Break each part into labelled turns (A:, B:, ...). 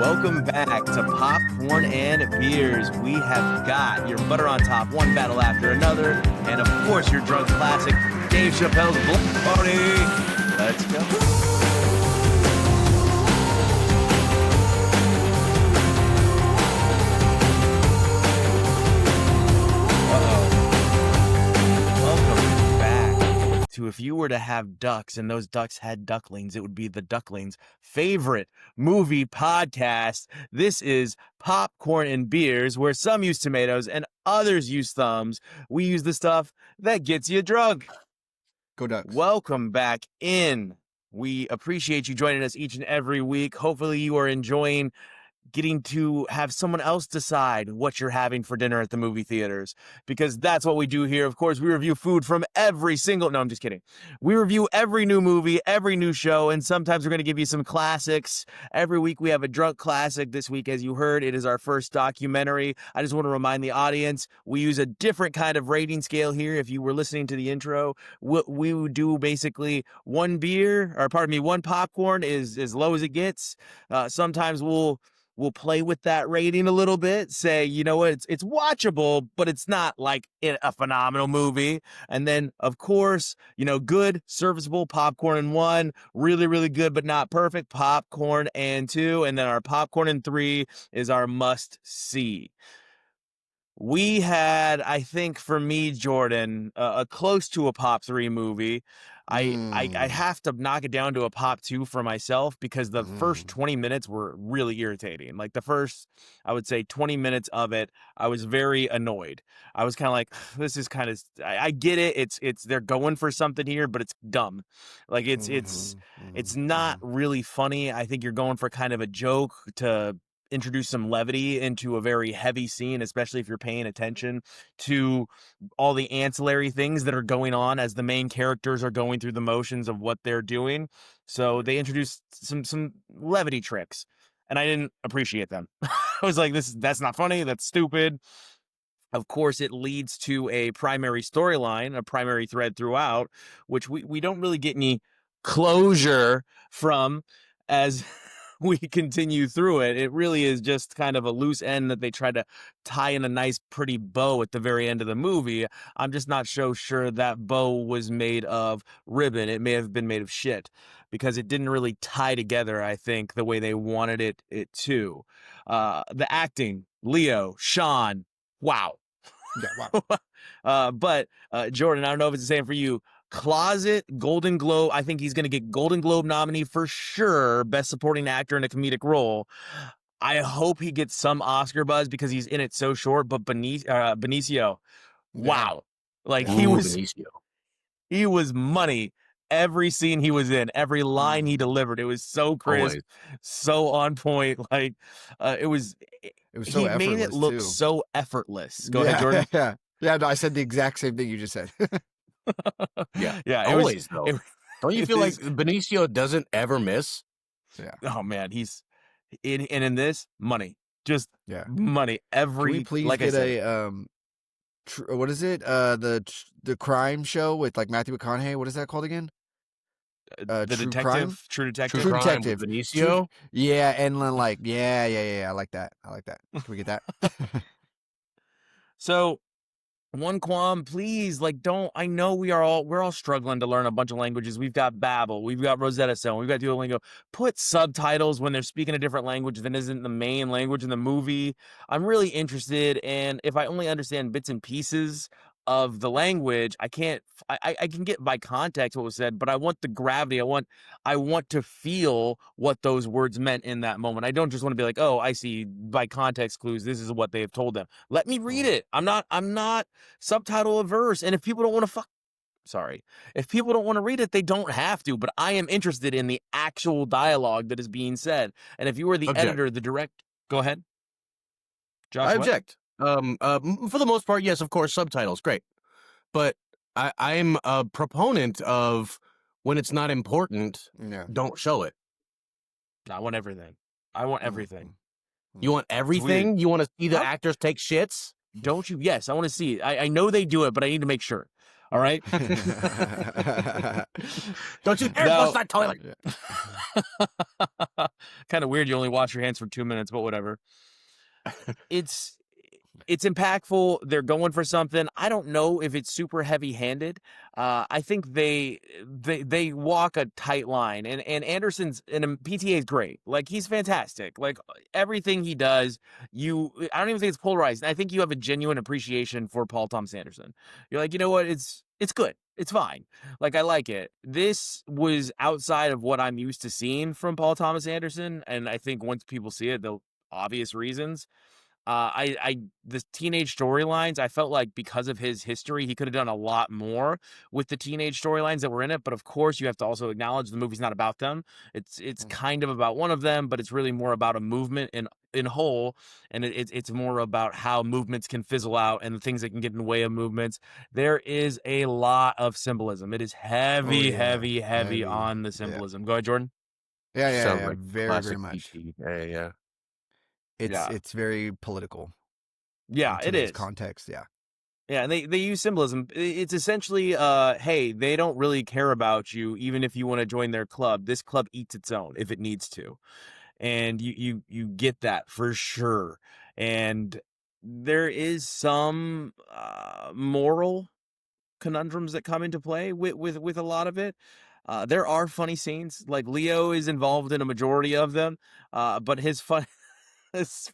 A: Welcome back to Popcorn and Beers. We have got your butter on top, one battle after another, and of course your drunk classic, Dave Chappelle's Block Party. Let's go. If you were to have ducks and those ducks had ducklings, it would be the ducklings' favorite movie podcast. This is Popcorn and Beers, where some use tomatoes and others use thumbs. We use the stuff that gets you drunk.
B: Go Ducks.
A: Welcome back in. We appreciate you joining us each and every week. Hopefully you are enjoying getting to have someone else decide what you're having for dinner at the movie theaters, because that's what we do here. Of course, we review food from every single... No, I'm just kidding. We review every new movie, every new show, and sometimes we're going to give you some classics. Every week we have a drunk classic. This week, as you heard, it is our first documentary. I just want to remind the audience, we use a different kind of rating scale here. If you were listening to the intro, we would do basically one popcorn is as low as it gets. Sometimes we'll play with that rating a little bit, say, you know what, it's watchable, but it's not like a phenomenal movie. And then, of course, good, serviceable popcorn in 1, really, really good, but not perfect, popcorn and 2. And then our popcorn in 3 is our must see. We had, I think for me, Jordan, a close to a Pop 3 movie. I have to knock it down to a Pop 2 for myself, because the first 20 minutes were really irritating. Like the first, I would say 20 minutes of it, I was very annoyed. I was kind of like, this is kind of, I get it. It's they're going for something here, but it's dumb. Like it's not really funny. I think you're going for kind of a joke to introduce some levity into a very heavy scene, especially if you're paying attention to all the ancillary things that are going on as the main characters are going through the motions of what they're doing. So they introduced some levity tricks, and I didn't appreciate them. I was like, that's not funny. That's stupid. Of course, it leads to a primary storyline, a primary thread throughout, which we don't really get any closure from as we continue through it. It really is just kind of a loose end that they try to tie in a nice, pretty bow at the very end of the movie. I'm just not so sure that bow was made of ribbon. It may have been made of shit, because it didn't really tie together, I think, the way they wanted it to. The acting, Leo, Sean, wow.
B: Yeah, wow.
A: But Jordan, I don't know if it's the same for you. Closet Golden Globe. I think he's going to get Golden Globe nominee for sure. Best supporting actor in a comedic role. I hope he gets some Oscar buzz because he's in it so short. But Benicio, wow. Like he was money. Every scene he was in, every line he delivered, it was so crisp, so on point. Like it was so effortless. He made it look so effortless. Go ahead, Jordan.
B: Yeah. No, I said the exact same thing you just said.
C: Yeah. Always though. Don't you feel like Benicio doesn't ever miss?
B: Yeah.
A: Oh man, he's in this money, just money. Can
B: we please get a what is it? The crime show with like Matthew McConaughey. What is that called again?
A: The Detective,
B: Crime?
A: True Detective,
B: True Detective.
C: Benicio.
B: Yeah, and then like yeah. I like that. Can we get that?
A: So. One qualm, please, I know we're all struggling to learn a bunch of languages. We've got Babbel, we've got Rosetta Stone, we've got Duolingo. Put subtitles when they're speaking a different language than isn't the main language in the movie. I'm really interested, and if I only understand bits and pieces of the language, I can get by context what was said, but I want the gravity. I want to feel what those words meant in that moment. I don't just want to be like, oh, I see by context clues, this is what they've told them. Let me read it. I'm not subtitle averse. And if people don't want to if people don't want to read it, they don't have to, but I am interested in the actual dialogue that is being said. And if you were the editor, the direct, go ahead. Josh,
C: I object. For the most part, yes, of course, subtitles, great. But I'm a proponent of when it's not important, don't show it.
A: I want everything. You
C: want everything? You want to see the actors take shits?
A: Don't you? Yes, I want to see it. I know they do it, but I need to make sure. All right?
C: Don't you dare flush that toilet.
A: kind of weird. You only wash your hands for 2 minutes, but whatever. It's impactful. They're going for something. I don't know if it's super heavy-handed. I think they walk a tight line, and Anderson's and PTA is great. Like, he's fantastic. Like, everything he does, I don't even think it's polarized. I think you have a genuine appreciation for Paul Thomas Anderson. You're like, you know what? It's good. It's fine. Like, I like it. This was outside of what I'm used to seeing from Paul Thomas Anderson, and I think once people see it, they'll obvious reasons. The teenage storylines, I felt like because of his history, he could have done a lot more with the teenage storylines that were in it. But of course, you have to also acknowledge the movie's not about them. It's kind of about one of them, but it's really more about a movement in whole, and it's more about how movements can fizzle out and the things that can get in the way of movements. There is a lot of symbolism. It is heavy on the symbolism. Go ahead, Jordan.
C: Sounds like
B: very
C: classic
B: much.
C: PT. Yeah.
B: It's very political.
A: Yeah,
B: in
A: it
B: today's
A: is.
B: context. Yeah.
A: Yeah, and they use symbolism. It's essentially, hey, they don't really care about you, even if you want to join their club. This club eats its own if it needs to, and you get that for sure. And there is some moral conundrums that come into play with a lot of it. There are funny scenes, like Leo is involved in a majority of them, but his fun. It's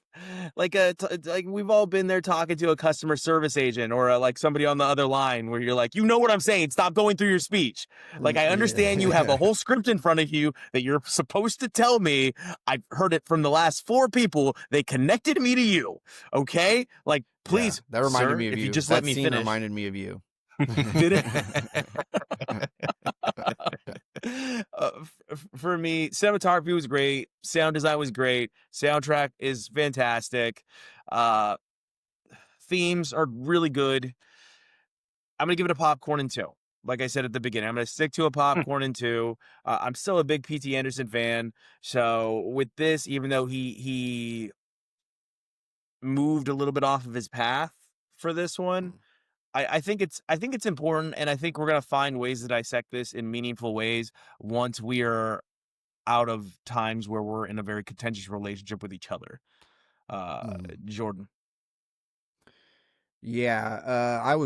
A: like like we've all been there talking to a customer service agent or like somebody on the other line where you're like, you know what I'm saying? Stop going through your speech. Like, I understand you have a whole script in front of you that you're supposed to tell me. I've heard it from the last 4 people. They connected me to you. Okay? Like, please,
B: that reminded
A: sir,
B: me of
A: if
B: you.
A: you just
B: That
A: let me
B: scene
A: finish.
B: reminded me of you.
A: Did it? For me, cinematography was great, sound design was great, soundtrack is fantastic, themes are really good. I'm gonna give it a popcorn and 2. Like I said at the beginning, I'm gonna stick to a popcorn and 2. I'm still a big P.T. Anderson fan, so with this, even though he moved a little bit off of his path for this one, I think it's important, and I think we're gonna find ways to dissect this in meaningful ways once we are out of times where we're in a very contentious relationship with each other. Jordan.
B: Yeah,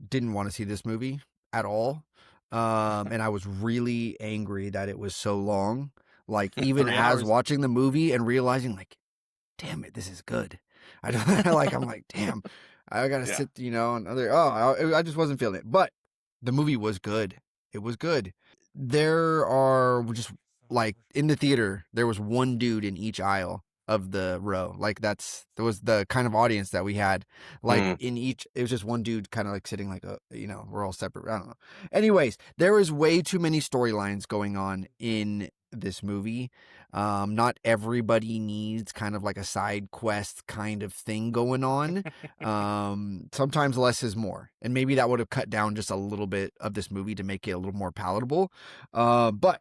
B: didn't want to see this movie at all. And I was really angry that it was so long. Like, even
A: 3
B: as
A: hours.
B: watching the movie and realizing, like, damn it, this is good. I don't like. I'm like, damn, I gotta sit, and I just wasn't feeling it. But the movie was good. It was good. There are just, like, in the theater, there was one dude in each aisle of the row. Like, there was the kind of audience that we had. Like, in each, it was just one dude kind of like sitting like, we're all separate. I don't know. Anyways, there was way too many storylines going on in this movie. Not everybody needs kind of like a side quest kind of thing going on. Sometimes less is more, and maybe that would have cut down just a little bit of this movie to make it a little more palatable. But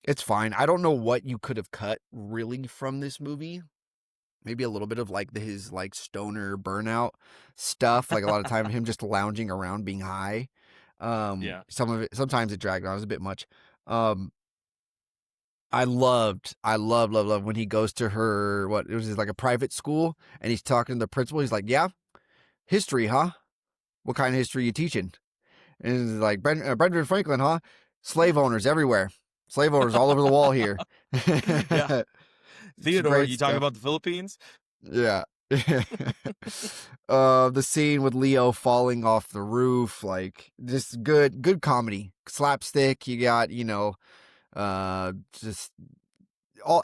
B: it's fine. I don't know what you could have cut really from this movie. Maybe a little bit of like his like stoner burnout stuff, like a lot of time him just lounging around being high. Some of it, sometimes it dragged on. It was a bit much. I love when he goes to her, what it was like a private school, and he's talking to the principal. He's like, yeah, history, huh? What kind of history you teaching? And he's like, Benjamin Franklin, huh? Slave owners everywhere. Slave owners all over the wall here.
A: Yeah. Theodore, you talking
B: stuff.
A: about the Philippines?
B: Yeah. The scene with Leo falling off the roof, like, just good comedy. Slapstick, you got, just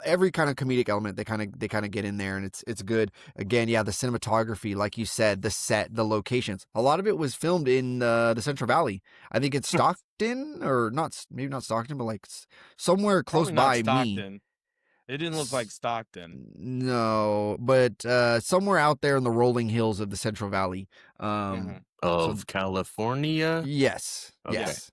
B: every kind of comedic element they kind of get in there, and it's good. Again, yeah, the cinematography, like you said, the set, the locations, a lot of it was filmed in the Central Valley. I think it's Stockton, or not, maybe not Stockton, but like somewhere close by me.
A: It didn't look like Stockton.
B: No, but somewhere out there in the rolling hills of the Central Valley.
C: Of California?
B: Yes.
C: Okay.
B: Yes.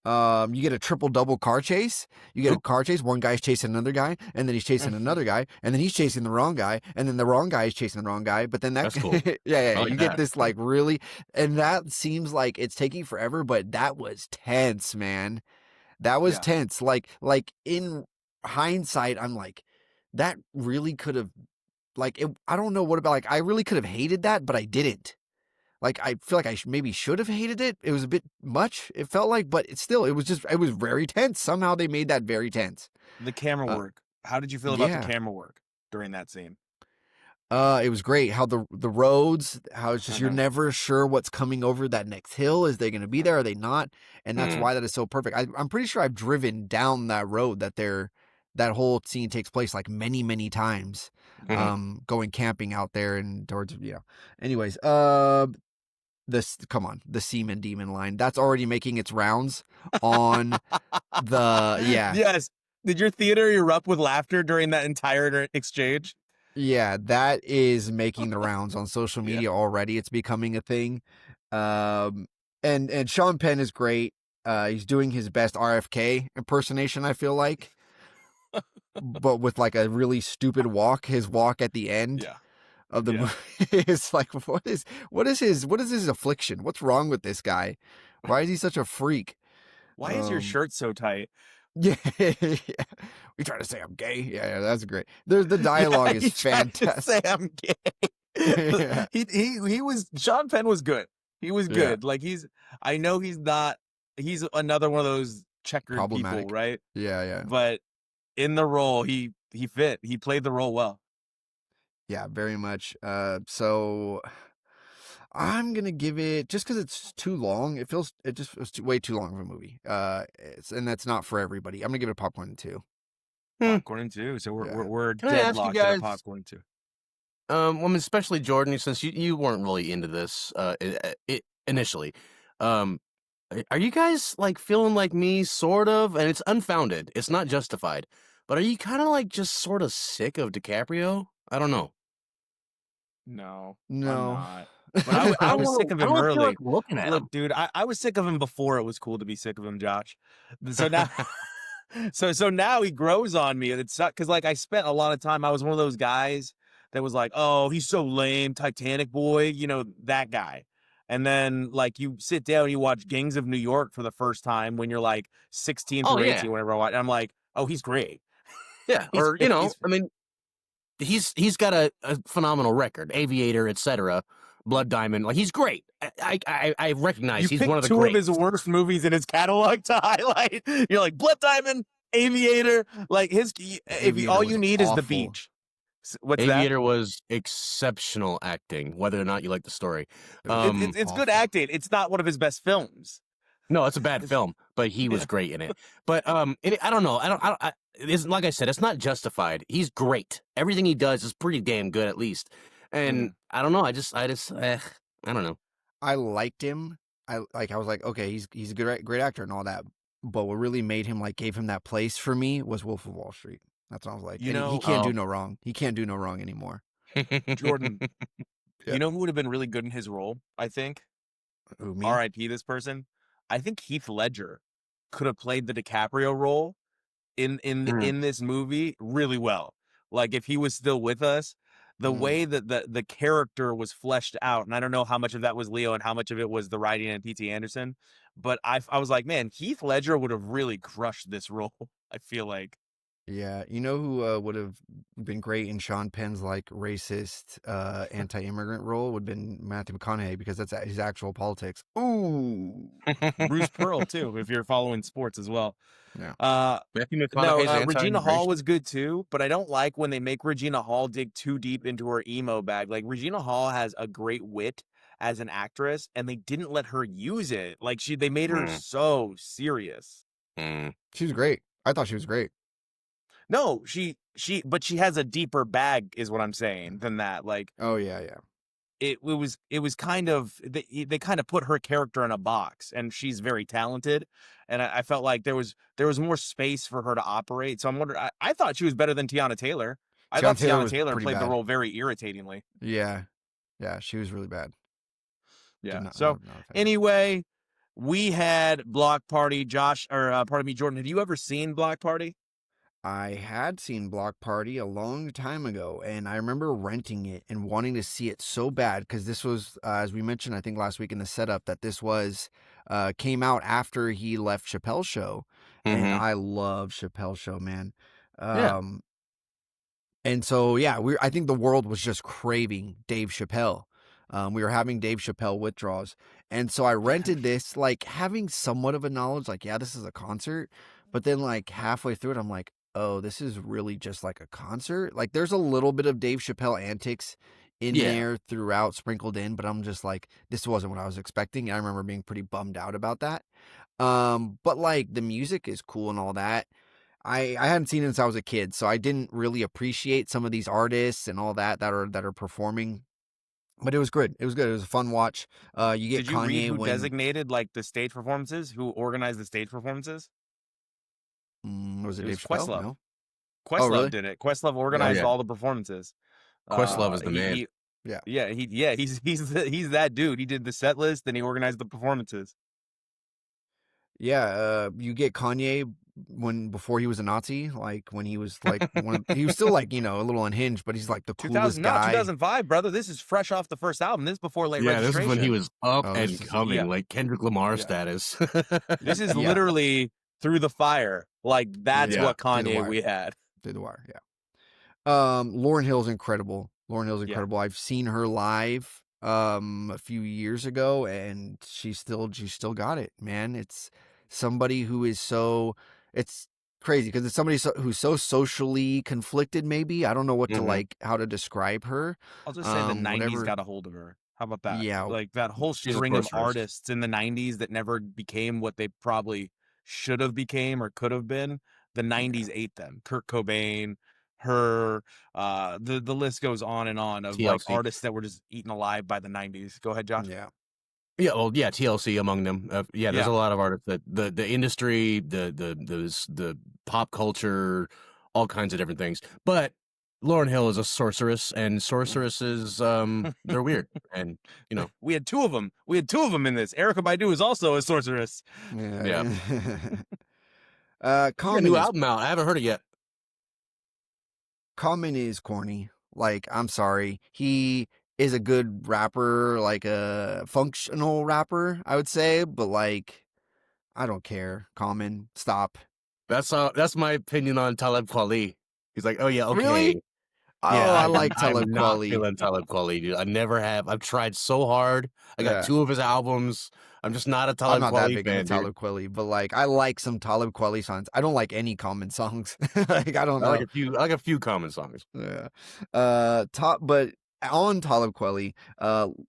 B: You get a triple-double car chase. You get a car chase. One guy's chasing another guy, and then he's chasing another guy, and then he's chasing the wrong guy, and then the wrong guy is chasing the wrong guy. But then that's cool. Yeah. Like, you get this like really, and that seems like it's taking forever, but that was tense, man. That was tense. Like in hindsight, I'm like, that really could have, like, I don't know what about, like, I really could have hated that, but I didn't. Like, I feel like I maybe should have hated it. It was a bit much, it felt like, but it was very tense. Somehow they made that very tense.
A: The camera work. How did you feel about the
B: Yeah.
A: camera work during that scene?
B: It was great. How the roads, how it's just you're never sure what's coming over that next hill. Is they going to be there? Are they not? And that's why that is so perfect. I'm pretty sure I've driven down that road that whole scene takes place like many, many times. Going camping out there and towards, Anyways, the semen demon line that's already making its rounds on
A: Yes. Did your theater erupt with laughter during that entire exchange?
B: Yeah, that is making the rounds on social media already. It's becoming a thing. And Sean Penn is great. He's doing his best RFK impersonation, I feel like. But with like a really stupid walk, his walk at the end of the movie is like, what is his affliction? What's wrong with this guy? Why is he such a freak?
A: Why is your shirt so tight?
B: Yeah, we try to say I'm gay. Yeah, that's great. The dialogue is fantastic.
A: Say I'm gay. He was Sean Penn was good. He was good. Like I know he's not. He's another one of those checkered people, right?
B: Yeah.
A: But in the role, he fit. He played the role well.
B: Yeah, very much. So I'm gonna give it, just because it's too long. It just was way too long of a movie. And that's not for everybody. I'm gonna give it a popcorn 2.
A: Popcorn 2. So we're
C: Can I ask you
A: deadlocked
C: guys,
A: at a popcorn 2.
C: Well, especially Jordan, since you weren't really into this initially. Are you guys like feeling like me, sort of? And it's unfounded. It's not justified. But are you kind of like just sort of sick of DiCaprio? I don't know.
A: No. I'm
B: No.
A: not. But I was sick of him early.
C: Like looking at him.
A: Dude, I was sick of him before it was cool to be sick of him, Josh. So now, so now he grows on me, and it's because like I spent a lot of time. I was one of those guys that was like, oh, he's so lame, Titanic boy, that guy. And then like you sit down, and you watch Gangs of New York for the first time when you're like 16 through 18, whenever I watch. And I'm like, oh, he's great.
C: Yeah, or I mean. He's got a phenomenal record, Aviator, etc., Blood Diamond. Like he's great. I recognize he's one of the
A: two
C: greats.
A: of his worst movies in his catalog to highlight. You're like Blood Diamond, Aviator. Like all you need is the beach. What's
C: Aviator
A: that?
C: was exceptional acting, whether or not you like the story.
A: It's good acting. It's not one of his best films.
C: No, it's a bad film, but he was great in it. But I don't know. It's like I said, it's not justified. He's great. Everything he does is pretty damn good, at least. And I don't know. I don't know.
B: I liked him. I was like, okay, he's a great actor and all that. But what really made him gave him that place for me was Wolf of Wall Street. That's what I was like. He can't do no wrong. He can't do no wrong anymore.
A: Jordan, you know who would have been really good in his role? I think.
B: Who, me?
A: R.I.P. this person. I think Heath Ledger could have played the DiCaprio role in this movie really well. Like if he was still with us, the way that the character was fleshed out, and I don't know how much of that was Leo and how much of it was the writing and P.T. Anderson, but I was like, man, Heath Ledger would have really crushed this role. I feel like.
B: Yeah, you know who would have been great in Sean Penn's racist anti-immigrant role would have been Matthew McConaughey, because that's his actual politics. Ooh,
A: Bruce Pearl too, if you're following sports as well.
B: Yeah.
C: Matthew McConaughey's
A: Regina Hall was good too, but I don't like when they make Regina Hall dig too deep into her emo bag. Like Regina Hall has a great wit as an actress, and they didn't let her use it. Like they made her so serious.
B: She was great. I thought she was great.
A: No, but she has a deeper bag, is what I'm saying, than that. Like,
B: oh yeah.
A: It was kind of they kind of put her character in a box, and she's very talented, and I felt like there was more space for her to operate. So I'm wondering. I thought she was better than Tiana Taylor. I thought Tiana Taylor played the role very irritatingly.
B: Yeah, she was really bad.
A: Yeah. Anyway, we had Block Party. Josh, or pardon me, Jordan. Have you ever seen Block Party?
B: I had seen Block Party a long time ago, and I remember renting it and wanting to see it so bad, because this was, as we mentioned, I think last week in the setup, that this was came out after he left Chappelle Show, and I love Chappelle Show, man.
C: Yeah.
B: And so, yeah, I think the world was just craving Dave Chappelle. We were having Dave Chappelle withdrawals. And so I rented this, like having somewhat of a knowledge, like, yeah, this is a concert. But then, like, halfway through it, I'm like, oh, this is really just like a concert. Like, there's a little bit of Dave Chappelle antics in
C: Yeah.
B: there throughout, sprinkled in, but I'm just like, this wasn't what I was expecting. And I remember being pretty bummed out about that. But like the music is cool and all that. I hadn't seen it since I was a kid, so I didn't really appreciate some of these artists and all that are performing. But it was good. It was good. It was a fun watch. You get
A: Did you read
B: Kanye
A: who
B: when
A: designated like the stage performances? Who organized the stage performances?
B: was it
A: It was
B: Dave Chappelle?
A: Questlove.
B: No. Oh,
A: Questlove
B: really?
A: did it. Questlove
C: Oh
A: organized
C: yeah.
A: all the performances.
C: Questlove is the
A: He,
C: man.
A: he
B: Yeah.
A: yeah, he's that dude. He did the set list and he organized the performances.
B: Yeah. You get Kanye before he was a Nazi, like when he was like he was still like, a little unhinged, but he's like the coolest
A: 2000, no,
B: guy.
A: 2005, brother. This is fresh off the first album. This is before Late
C: Yeah, this is when he
A: Registration.
C: was up
B: Oh,
C: and
B: this is-
C: coming,
A: yeah.
C: like Kendrick Lamar
B: Yeah.
C: status.
A: This is
B: Yeah.
A: literally Through the Fire. Like that's
C: Yeah,
A: what
B: Through the
A: Kanye
B: Wire.
A: we had.
B: Through the Wire, yeah. Lauryn Hill's incredible.
A: Yeah.
B: I've seen her live a few years ago, and she's still got it, man. It's somebody who is it's crazy because it's somebody who's so socially conflicted. Maybe I don't know what to
C: Mhm.
B: how to describe her.
A: I'll just say the 90s
B: Whatever.
A: got a hold of her. How about that?
B: Yeah,
A: Like that whole
C: She's a
A: string of
C: sorceress.
A: artists in the 90s that never became what they probably should have became or could have been. The 90s ate them. Kurt Cobain, her, the list goes on and on of like
C: TLC.
A: artists that were just eaten alive by the 90s. Go ahead, Josh.
B: yeah.
C: Yeah, well, yeah, TLC among them. Yeah, there's
A: Yeah.
C: a lot of artists that the industry, the pop culture, all kinds of different things. But Lauryn Hill is a sorceress, and sorceresses, they're weird, and
A: We had two of them. We had two of them in this. Erica Baidu is also a sorceress.
C: Yeah. She got a
B: Common
C: new
B: is
C: album out. I haven't heard it yet.
B: Common is corny. Like, I'm sorry. He is a good rapper, like a functional rapper, I would say, but like, I don't care. Common, stop.
C: That's my opinion on Talib Kweli. He's like, oh yeah, okay.
B: Really? Oh,
C: Yeah,
B: I like
C: I'm
B: Talib
C: not
B: Kweli.
C: feeling Talib Kweli, dude. I never have. I've tried so hard. I got
B: Yeah.
C: 2 of his albums. I'm just not a
B: I'm
C: Talib
B: not that
C: Kweli
B: big
C: fan,
B: into Talib
C: dude.
B: Kweli, but like, I like some Talib Kweli songs. I don't like any Common songs. Like, I don't
C: I
B: know.
C: like a few common songs.
B: Yeah. But on Talib Kweli,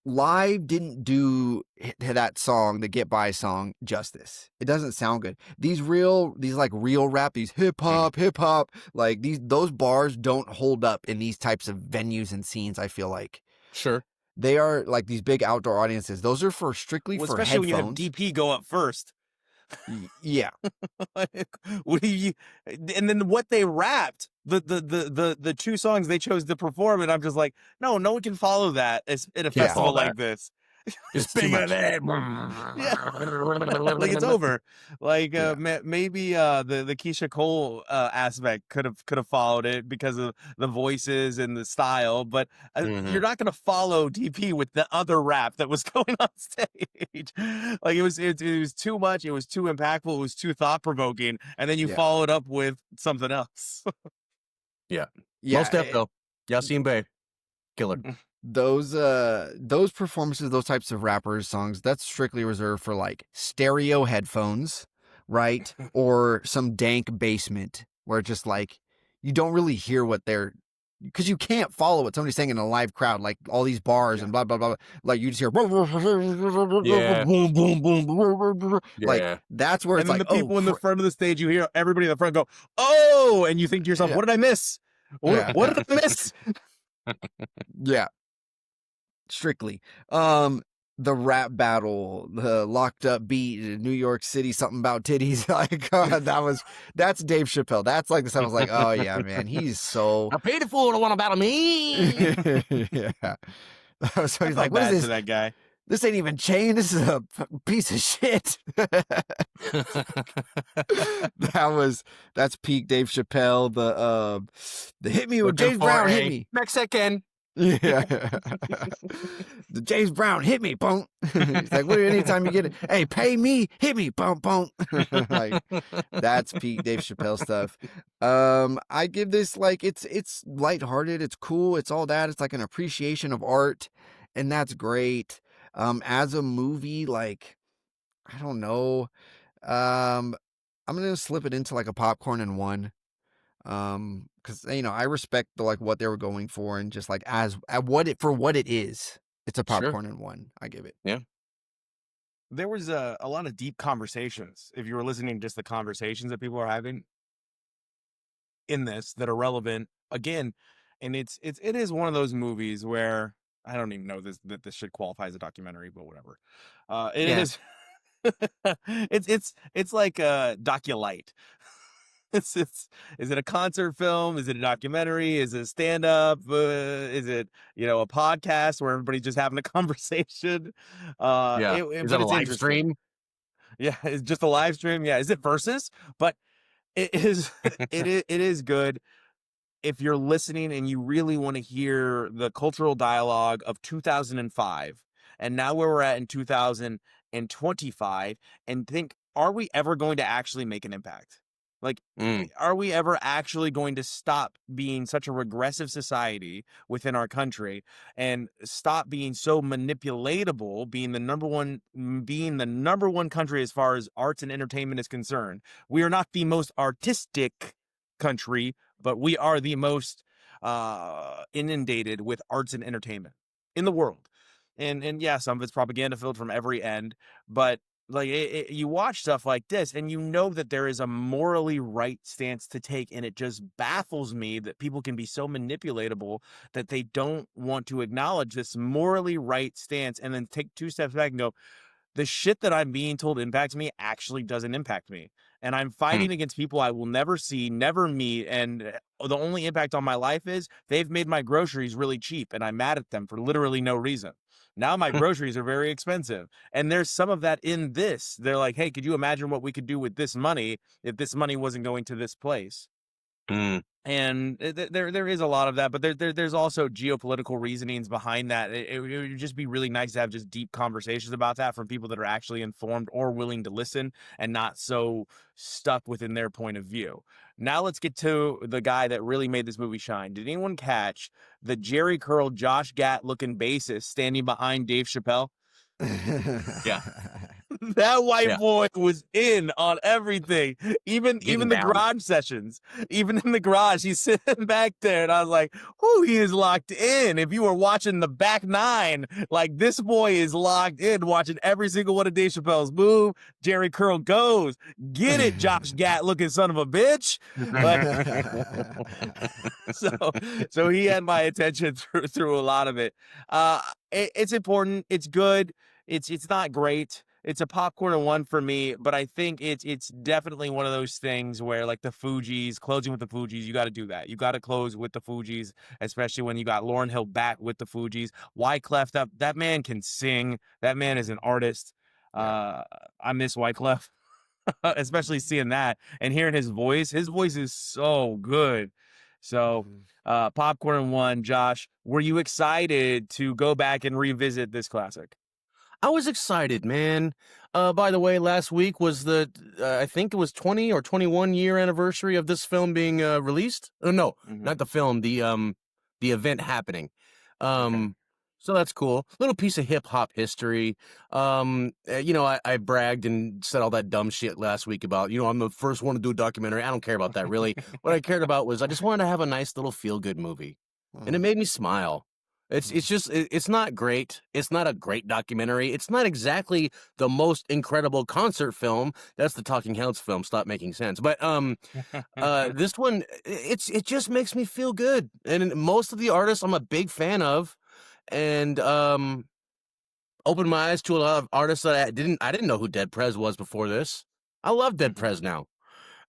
B: live didn't do that song, the Get By song, justice. It doesn't sound good. These like real rap, these hip hop, like those bars don't hold up in these types of venues and scenes. I feel like
C: Sure.
B: they are like these big outdoor audiences. Those are strictly
A: Well,
B: for
A: especially
B: headphones.
A: when you have DP go up first.
B: Yeah.
A: What do you, and then what they rapped, the 2 songs they chose to perform, and I'm just like, no one can follow that at a
C: Can't
A: festival
C: follow
A: like
C: that.
A: this.
C: It's
B: too
C: bigger
B: much.
C: than.
A: Like it's over. Like
B: Yeah.
A: maybe the Keisha Cole aspect could have followed it because of the voices and the style, but
C: Mhm.
A: you're not gonna follow DP with the other rap that was going on stage. Like it was too much. It was too impactful. It was too thought provoking, and then you
B: Yeah.
A: followed up with something else.
B: Yeah.
C: Most Def though. Yasin Bey. Killer.
B: Those performances, those types of rappers songs, that's strictly reserved for like stereo headphones, right? Or some dank basement where it's just like you don't really hear what they're, because you can't follow what somebody's saying in a live crowd, like all these bars and blah blah blah. Like you just hear
C: Yeah.
B: boom boom boom. Like
C: Yeah.
B: that's where
A: And
B: it's
A: then
B: like,
A: the people
B: oh,
A: in the front of the stage, you hear everybody in the front go, "Oh!" and you think to yourself,
B: Yeah.
A: "What did I miss?
B: Yeah.
A: What did I miss?"
B: Yeah. Strictly. The rap battle, the locked up beat in New York City, something about titties. Like, that's Dave Chappelle. That's like this. I was like, oh yeah, man, he's so.
C: I paid a fool to want to battle me.
B: Yeah. So
A: I
B: he's
A: felt
B: like, what
A: bad
B: is
A: to
B: this?
A: that guy.
B: This ain't even chain. This is a piece of shit. That's peak Dave Chappelle. The hit me with James Brown, hit me.
C: Mexican.
B: Yeah. The James Brown hit me, boom. He's like, what? Anytime you get it, hey, pay me, hit me, boom, boom. Like that's Pete Dave Chappelle stuff. I give this like it's lighthearted, it's cool, it's all that. It's like an appreciation of art, and that's great. As a movie, like I don't know. Um, I'm gonna slip it into like a popcorn and one. Because I respect the like what they were going for, and just like as at what it for what it is, it's a
C: Sure.
B: popcorn and one. I give it.
C: Yeah.
A: There was a lot of deep conversations. If you were listening to just the conversations that people are having in this that are relevant again, and it is one of those movies where I don't even know this should qualify as a documentary, but whatever. It
C: Yeah.
A: is. It's like a docu-light. It's is it a concert film? Is it a documentary? Is it stand up? Is it a podcast where everybody's just having a conversation?
C: Yeah. Is that
A: But
C: a
A: it's
C: live
A: interesting.
C: stream?
A: Yeah, it's just a live stream. Yeah, is it versus? But it is it is good if you're listening and you really want to hear the cultural dialogue of 2005 and now where we're at in 2025 and think, are we ever going to actually make an impact? Like,
C: Mm.
A: are we ever actually going to stop being such a regressive society within our country and stop being so manipulatable, being the number one country as far as arts and entertainment is concerned? We are not the most artistic country, but we are the most inundated with arts and entertainment in the world. And yeah, some of it's propaganda filled from every end, but like you watch stuff like this and you know that there is a morally right stance to take, and it just baffles me that people can be so manipulatable that they don't want to acknowledge this morally right stance and then take two steps back and go, the shit that I'm being told impacts me actually doesn't impact me. And I'm
C: Hmm.
A: fighting against people I will never see, never meet. And the only impact on my life is they've made my groceries really cheap and I'm mad at them for literally no reason. Now my groceries are very expensive. And there's some of that in this. They're like, hey, could you imagine what we could do with this money if this money wasn't going to this place?
C: Mm.
A: And there is a lot of that, but there's also geopolitical reasonings behind that. It would just be really nice to have just deep conversations about that from people that are actually informed or willing to listen and not so stuck within their point of view. Now let's get to the guy that really made this movie shine. Did anyone catch the Jerry Curl, Josh Gatt looking bassist standing behind Dave Chappelle?
C: Yeah.
A: That white
C: Yeah.
A: boy was in on everything, even
C: Getting
A: the
C: down.
A: garage sessions. Even in the garage, he's sitting back there, and I was like, "Whoo, he is locked in." If you were watching the back nine, like this boy is locked in, watching every single one of Dave Chappelle's move. Jerry Curl goes, "Get it, Josh Gatt, looking son of a bitch." Like, so so he had my attention through a lot of it. It's important. It's good. It's not great. It's a popcorn and one for me, but I think it's definitely one of those things where like the Fugees, closing with the Fugees, you got to do that. You got to close with the Fugees, especially when you got Lauryn Hill back with the Fugees. Wyclef, that man can sing. That man is an artist.
B: Yeah.
A: I miss Wyclef, especially seeing that and hearing his voice. His voice is so good. So, popcorn and one, Josh, were you excited to go back and revisit this classic?
C: I was excited, man. By the way, last week was the I think it was 20 or 21 year anniversary of this film being released. Oh, no,
A: Mhm.
C: not the film, the event happening.
A: Okay.
C: So that's cool. Little piece of hip hop history. I bragged and said all that dumb shit last week about, I'm the first one to do a documentary. I don't care about that really. What I cared about was I just wanted to have a nice little feel good movie, and it made me smile. It's not great. It's not a great documentary. It's not exactly the most incredible concert film. That's the Talking Heads film. Stop making sense. But this one, it just makes me feel good. And most of the artists I'm a big fan of, and opened my eyes to a lot of artists that I didn't know who Dead Prez was before this. I love Dead Prez now.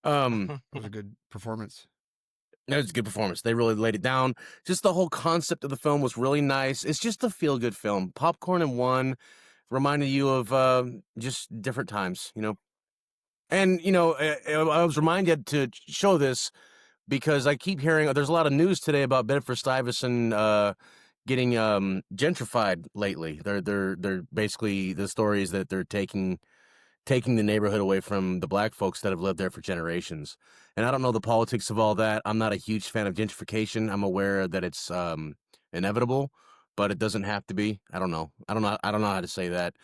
B: It was a good performance.
C: It was a good performance. They really laid it down. Just the whole concept of the film was really nice. It's just a feel-good film. Popcorn and one, reminding you of just different times, And, I was reminded to show this because I keep hearing there's a lot of news today about Bedford Stuyvesant getting gentrified lately. They're basically the stories that they're taking the neighborhood away from the black folks that have lived there for generations. And I don't know the politics of all that. I'm not a huge fan of gentrification. I'm aware that it's inevitable, but it doesn't have to be. I don't know. I don't know how to say that.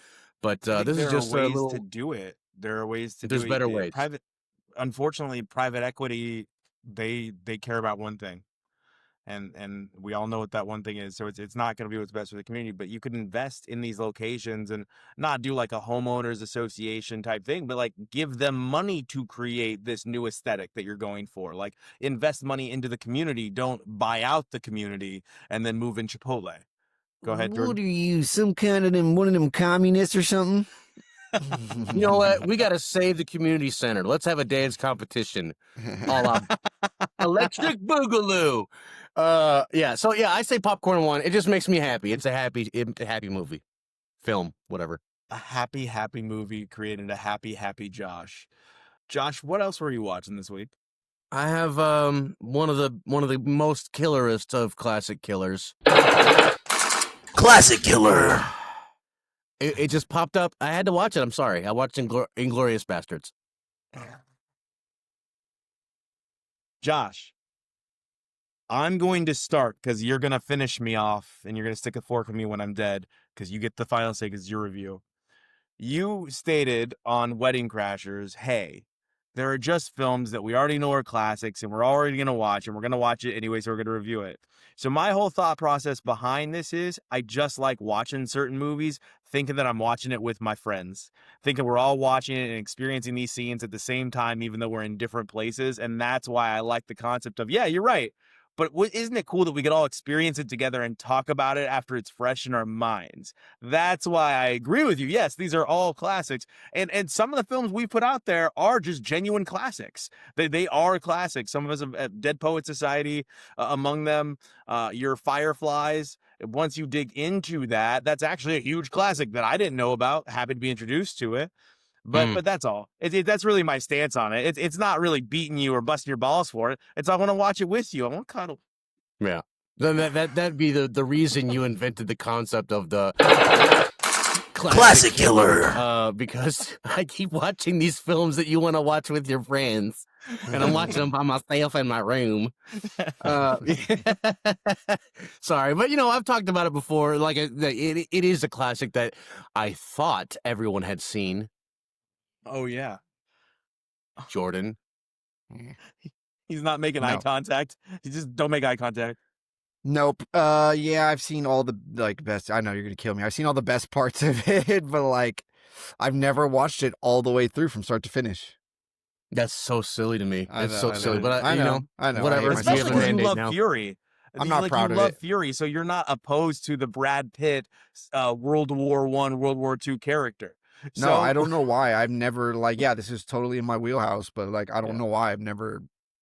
C: But
A: I think
C: this is
A: there are
C: just a
A: ways to
C: little.
A: do it. There are ways to do
C: There's better
A: it.
C: ways.
A: Unfortunately, private equity, they care about one thing. And we all know what that one thing is. So it's not going to be what's best for the community, but you could invest in these locations and not do like a homeowners association type thing, but like give them money to create this new aesthetic that you're going for. Like invest money into the community. Don't buy out the community and then move in Chipotle. Go ahead,
B: What
A: Jordan.
B: are you, some kind of one of them communists or something?
C: You know what? We got to save the community center. Let's have a dance competition. All out Electric Boogaloo. Yeah. So yeah, I say popcorn one. It just makes me happy. It's a happy movie, film, whatever.
A: A happy movie created a happy Josh. Josh, what else were you watching this week?
C: I have one of the most killerest of classic killers.
A: Classic killer.
C: It just popped up. I had to watch it. I'm sorry. I watched Inglourious Bastards.
A: Josh, I'm going to start because you're going to finish me off and you're going to stick a fork in me when I'm dead because you get the final say because it's your review. You stated on Wedding Crashers, hey, there are just films that we already know are classics and we're already going to watch and we're going to watch it anyway, so we're going to review it. So my whole thought process behind this is I just like watching certain movies, thinking that I'm watching it with my friends, thinking we're all watching it and experiencing these scenes at the same time, even though we're in different places. And that's why I like the concept of, yeah, you're right. But isn't it cool that we could all experience it together and talk about it after it's fresh in our minds? That's why I agree with you. Yes, these are all classics. And some of the films we put out there are just genuine classics. They are classics. Some of us have Dead Poet Society among them. Your Fireflies. Once you dig into that, that's actually a huge classic that I didn't know about. Happy to be introduced to it. But that's all. That's really my stance on it. It's not really beating you or busting your balls for it. It's I want to watch it with you. I want to cuddle.
C: Yeah. Then that'd be the reason you invented the concept of the classic killer. Because I keep watching these films that you want to watch with your friends, and I'm watching them by myself in my room. Sorry, but I've talked about it before. Like it is a classic that I thought everyone had seen.
A: Oh yeah,
C: Jordan.
A: He's not making eye contact. He just don't make eye contact.
B: Nope. Yeah, I've seen all the best. I know you're gonna kill me. I've seen all the best parts of it, but I've never watched it all the way through from start to finish.
C: That's so silly to me. It's so silly.
B: know.
C: But
B: I know.
C: whatever.
A: Especially because you love Fury.
B: I'm not proud of it. You love
A: Fury, so you're not opposed to the Brad Pitt World War I, World War II character.
B: No, I don't know why. I've never this is totally in my wheelhouse, but I don't know why.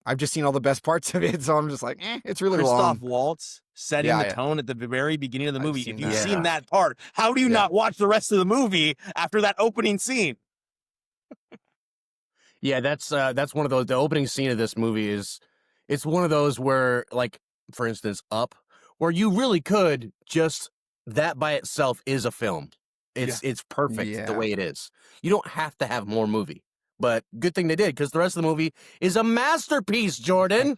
B: I've just seen all the best parts of it, so I'm just it's really long.
A: Christoph Waltz setting the tone at the very beginning of the movie. If you've seen that part, how do you not watch the rest of the movie after that opening scene?
C: Yeah, that's one of those. The opening scene of this movie it's one of those where, for instance, Up, where you really could just that by itself is a film. It's perfect the way it is. You don't have to have more movie. But good thing they did, because the rest of the movie is a masterpiece, Jordan.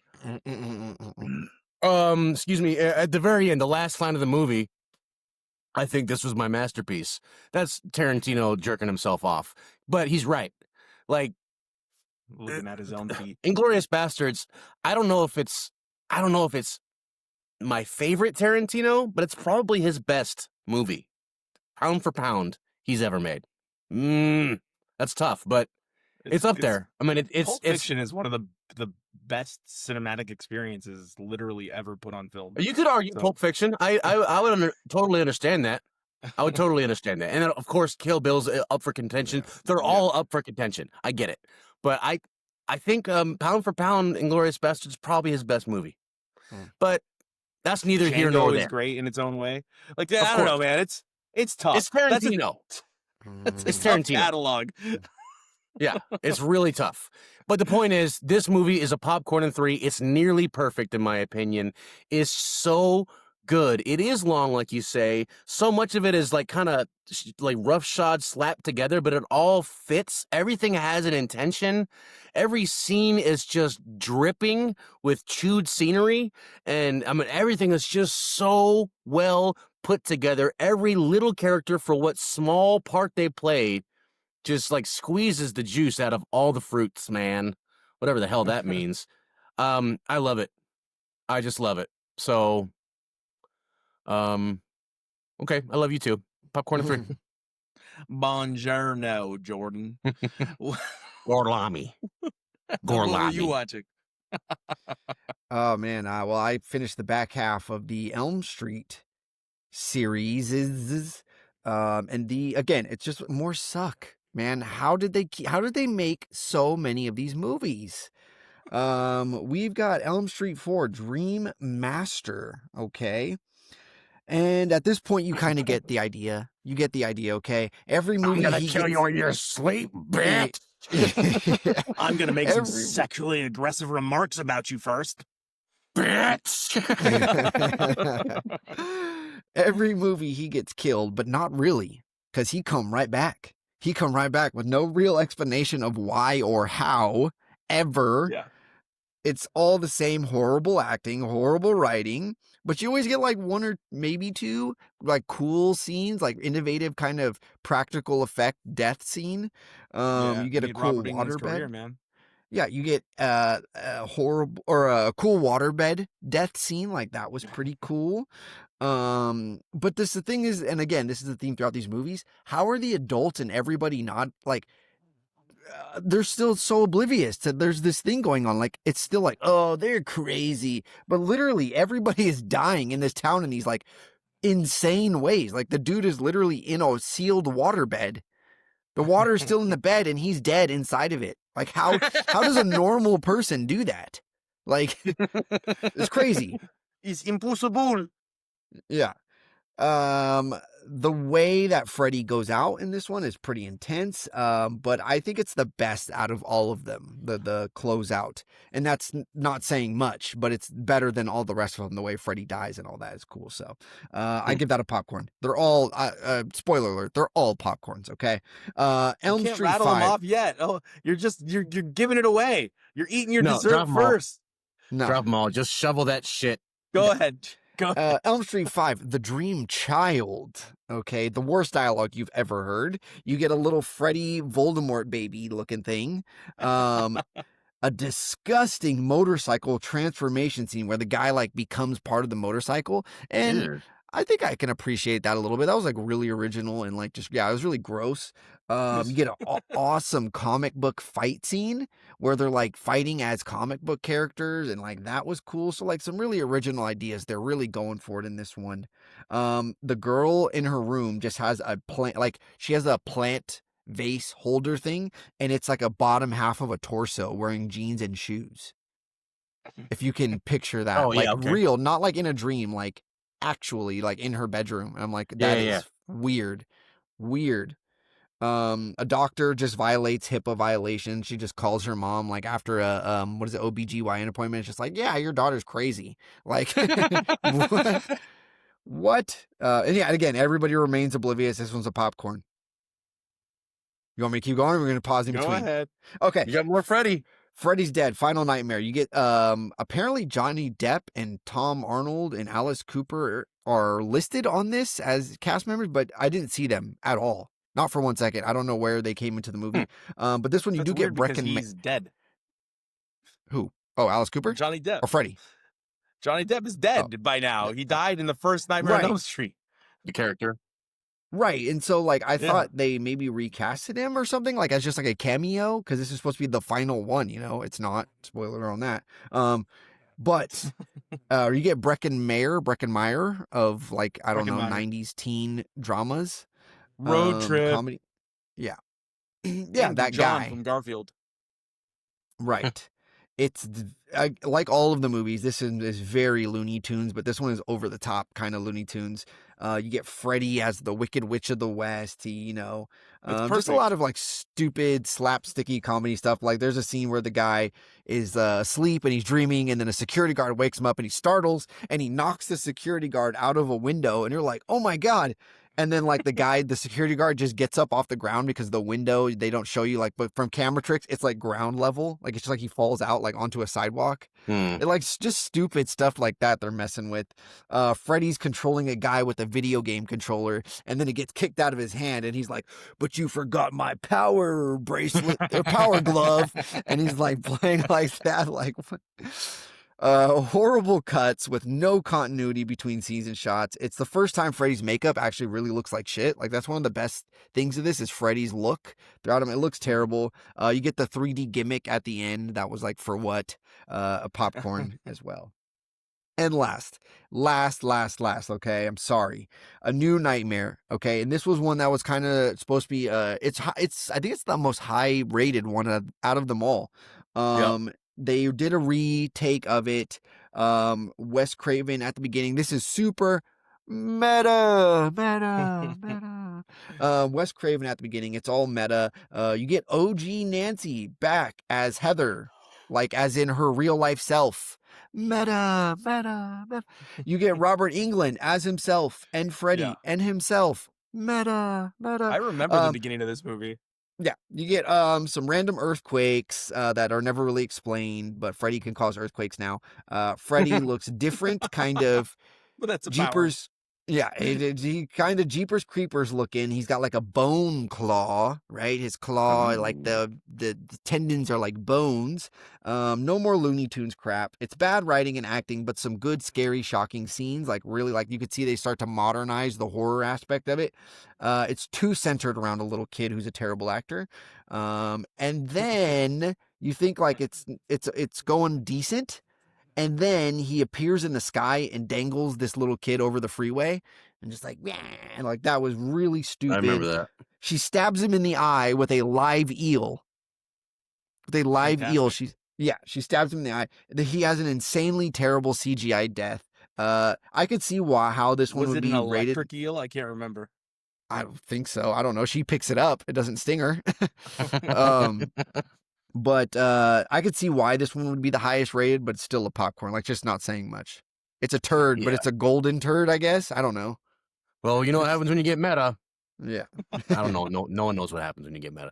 C: Excuse me. At the very end, the last line of the movie, I think this was my masterpiece. That's Tarantino jerking himself off. But he's right.
A: Looking at his own feet.
C: Inglourious Bastards, I don't know if it's my favorite Tarantino, but it's probably his best movie. Pound for pound, he's ever made. That's tough, but it's up there. I mean,
A: Pulp Fiction is one of the best cinematic experiences literally ever put on film.
C: You could argue Pulp Fiction. I would totally understand that. I would totally understand that. And then, of course, Kill Bill's up for contention. They're all up for contention. I get it. But I think pound for pound, Inglourious Basterds is probably his best movie. But that's neither here nor there.
A: Is great in its own way. I don't know, man. It's tough.
C: It's Tarantino. It's Tarantino.
A: Catalog.
C: Yeah, it's really tough. But the point is, this movie is a popcorn and 3. It's nearly perfect, in my opinion. It's so good. It is long, like you say. So much of it is like kind of like roughshod slapped together, but it all fits. Everything has an intention. Every scene is just dripping with chewed scenery, and I mean everything is just so well put together. Every little character, for what small part they play, just like squeezes the juice out of all the fruits, man. Whatever the hell that means. I love it. I just love it. So, okay, I love you too. Popcorn 3.
A: Buongiorno, Jordan.
C: Gorlami.
A: What were you
C: Gorlami.
A: watching?
B: Oh man, well, I finished the back half of the Elm Street series, and again, it's just more suck, man. How did they make so many of these movies? We've got Elm Street 4, Dream Master, okay? And at this point, you kind of get the idea. You get the idea, okay? Every movie
C: I'm gonna kill you in your sleep, bitch.
A: I'm gonna make some sexually aggressive remarks about you first.
C: Bitch.
B: Every movie he gets killed, but not really, because he come right back. He come right back with no real explanation of why or how, ever.
A: Yeah.
B: It's all the same horrible acting, horrible writing, but you always get like one or maybe two like cool scenes, like innovative kind of practical effect death scene. You get a cool waterbed.
A: Career, man.
B: Yeah, you get a horrible or a cool waterbed death scene, like that was pretty cool. But the thing is, and again, this is the theme throughout these movies, how are the adults and everybody not like they're still so oblivious to there's this thing going on, like it's still like, oh, they're crazy, but literally everybody is dying in this town in these like insane ways. Like the dude is literally in a sealed waterbed. The water is still in the bed and he's dead inside of it. Like how does a normal person do that? Like it's crazy.
A: It's impossible.
B: Yeah. The way that Freddy goes out in this one is pretty intense. But I think it's the best out of all of them, the closeout. And that's not saying much, but it's better than all the rest of them. The way Freddy dies and all that is cool. So, I give that a popcorn. They're all, spoiler alert, they're all popcorns. Okay. Elm
A: Can't
B: Street
A: rattle
B: 5.
A: them off yet. Oh, you're giving it away. You're eating your dessert first.
B: No.
C: Drop them all. Just shovel that shit.
A: Go ahead.
B: Elm Street 5, The Dream Child. Okay, the worst dialogue you've ever heard. You get a little Freddy Voldemort baby looking thing. A disgusting motorcycle transformation scene where the guy like becomes part of the motorcycle. And I think I can appreciate that a little bit. That was like really original and like just, yeah, it was really gross. You get an awesome comic book fight scene where they're like fighting as comic book characters, and like that was cool. So like some really original ideas. They're really going for it in this one. The girl in her room just has a plant, like she has a plant vase holder thing, and it's like a bottom half of a torso wearing jeans and shoes. If you can picture that, real, not like in a dream, like actually like in her bedroom. And I'm like, that is weird. A doctor just violates HIPAA violation. She just calls her mom like after a OBGYN appointment. It's just like, yeah, your daughter's crazy. Like what? And yeah, again, everybody remains oblivious. This one's a popcorn. You want me to keep going? We're gonna pause in between.
A: Go ahead.
B: Okay.
C: You got more Freddy.
B: Freddy's Dead, Final Nightmare. You get apparently Johnny Depp and Tom Arnold and Alice Cooper are listed on this as cast members, but I didn't see them at all. Not for 1 second. I don't know where they came into the movie. But this one you do get Breckin.
A: He's dead.
B: Who? Oh, Alice Cooper?
A: Johnny Depp.
B: Or Freddy?
A: Johnny Depp is dead by now. He died in the first Nightmare on Elm Street.
C: The character.
B: Right. And so like I thought they maybe recasted him or something, like as just like a cameo, because this is supposed to be the final one, you know. It's not. Spoiler on that. But you get Breckin Meyer of like, I don't know, 90s teen dramas.
A: Road Trip.
B: Comedy. Yeah. Yeah, that
A: John
B: guy.
A: from Garfield.
B: Right. like all of the movies. This is very Looney Tunes, but this one is over the top kind of Looney Tunes. You get Freddy as the Wicked Witch of the West.
A: It's
B: Just a lot
A: perfect.
B: of like stupid slapsticky comedy stuff. Like there's a scene where the guy is asleep and he's dreaming, and then a security guard wakes him up and he startles and he knocks the security guard out of a window, and you're like, oh my god. And then like the security guard just gets up off the ground because the window, they don't show you like, but from camera tricks, it's like ground level. Like it's just like he falls out like onto a sidewalk.
C: Hmm.
B: It like just stupid stuff like that they're messing with. Freddy's controlling a guy with a video game controller, and then it gets kicked out of his hand, and he's like, "But you forgot my power bracelet or power glove," and he's like playing like that, like what? Horrible cuts with no continuity between scenes and shots. It's the first time Freddy's makeup actually really looks like shit. Like that's one of the best things of this is Freddy's look throughout him. It looks terrible. You get the 3D gimmick at the end. That was like for what? A popcorn as well. And last, okay, I'm sorry. A New Nightmare, okay? And this was one that was kind of supposed to be I think it's the most high rated one out of them all.
C: Yep.
B: They did a retake of it. Wes Craven at the beginning. This is super meta. Wes Craven at the beginning. It's all meta. You get OG Nancy back as Heather, like as in her real life self. Meta. You get Robert Englund as himself and Freddy
A: Yeah.
B: and himself. Meta.
A: I remember the beginning of this movie.
B: Yeah, you get some random earthquakes that are never really explained, but Freddy can cause earthquakes now. Freddy looks different, kind of
A: But that's a power.
B: Jeepers. Yeah, he kind of Jeepers Creepers looking. He's got like a bone claw, right? His claw, like the tendons are like bones. No more Looney Tunes crap. It's bad writing and acting, but some good, scary, shocking scenes. Like really, like you could see they start to modernize the horror aspect of it. It's too centered around a little kid who's a terrible actor. And then you think like it's going decent. And then he appears in the sky and dangles this little kid over the freeway and just like, yeah, and like that was really
C: I
B: stupid.
C: remember that.
B: She stabs him in the eye with a live eel.
A: Fantastic.
B: She stabs him in the eye. He has an insanely terrible CGI death. I could see how this one
A: Was
B: would
A: it an
B: be rated.
A: electric eel? I can't remember.
B: I don't think so. I don't know. She picks it up. It doesn't sting her. But I could see why this one would be the highest rated, but it's still a popcorn, like just not saying much. It's a turd, but
C: Yeah.
B: it's a golden turd, I guess. I don't know.
C: Well, you know what happens when you get meta.
B: Yeah.
C: I don't know. No one knows what happens when you get meta.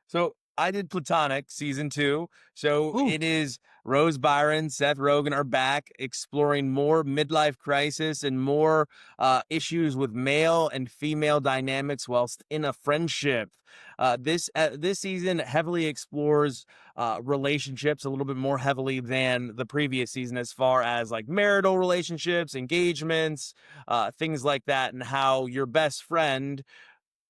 A: So I did Platonic season 2. So
C: Ooh.
A: it is Rose Byron, Seth Rogen are back exploring more midlife crisis and more issues with male and female dynamics whilst in a friendship. This season heavily explores relationships a little bit more heavily than the previous season as far as like marital relationships, engagements, things like that, and how your best friend,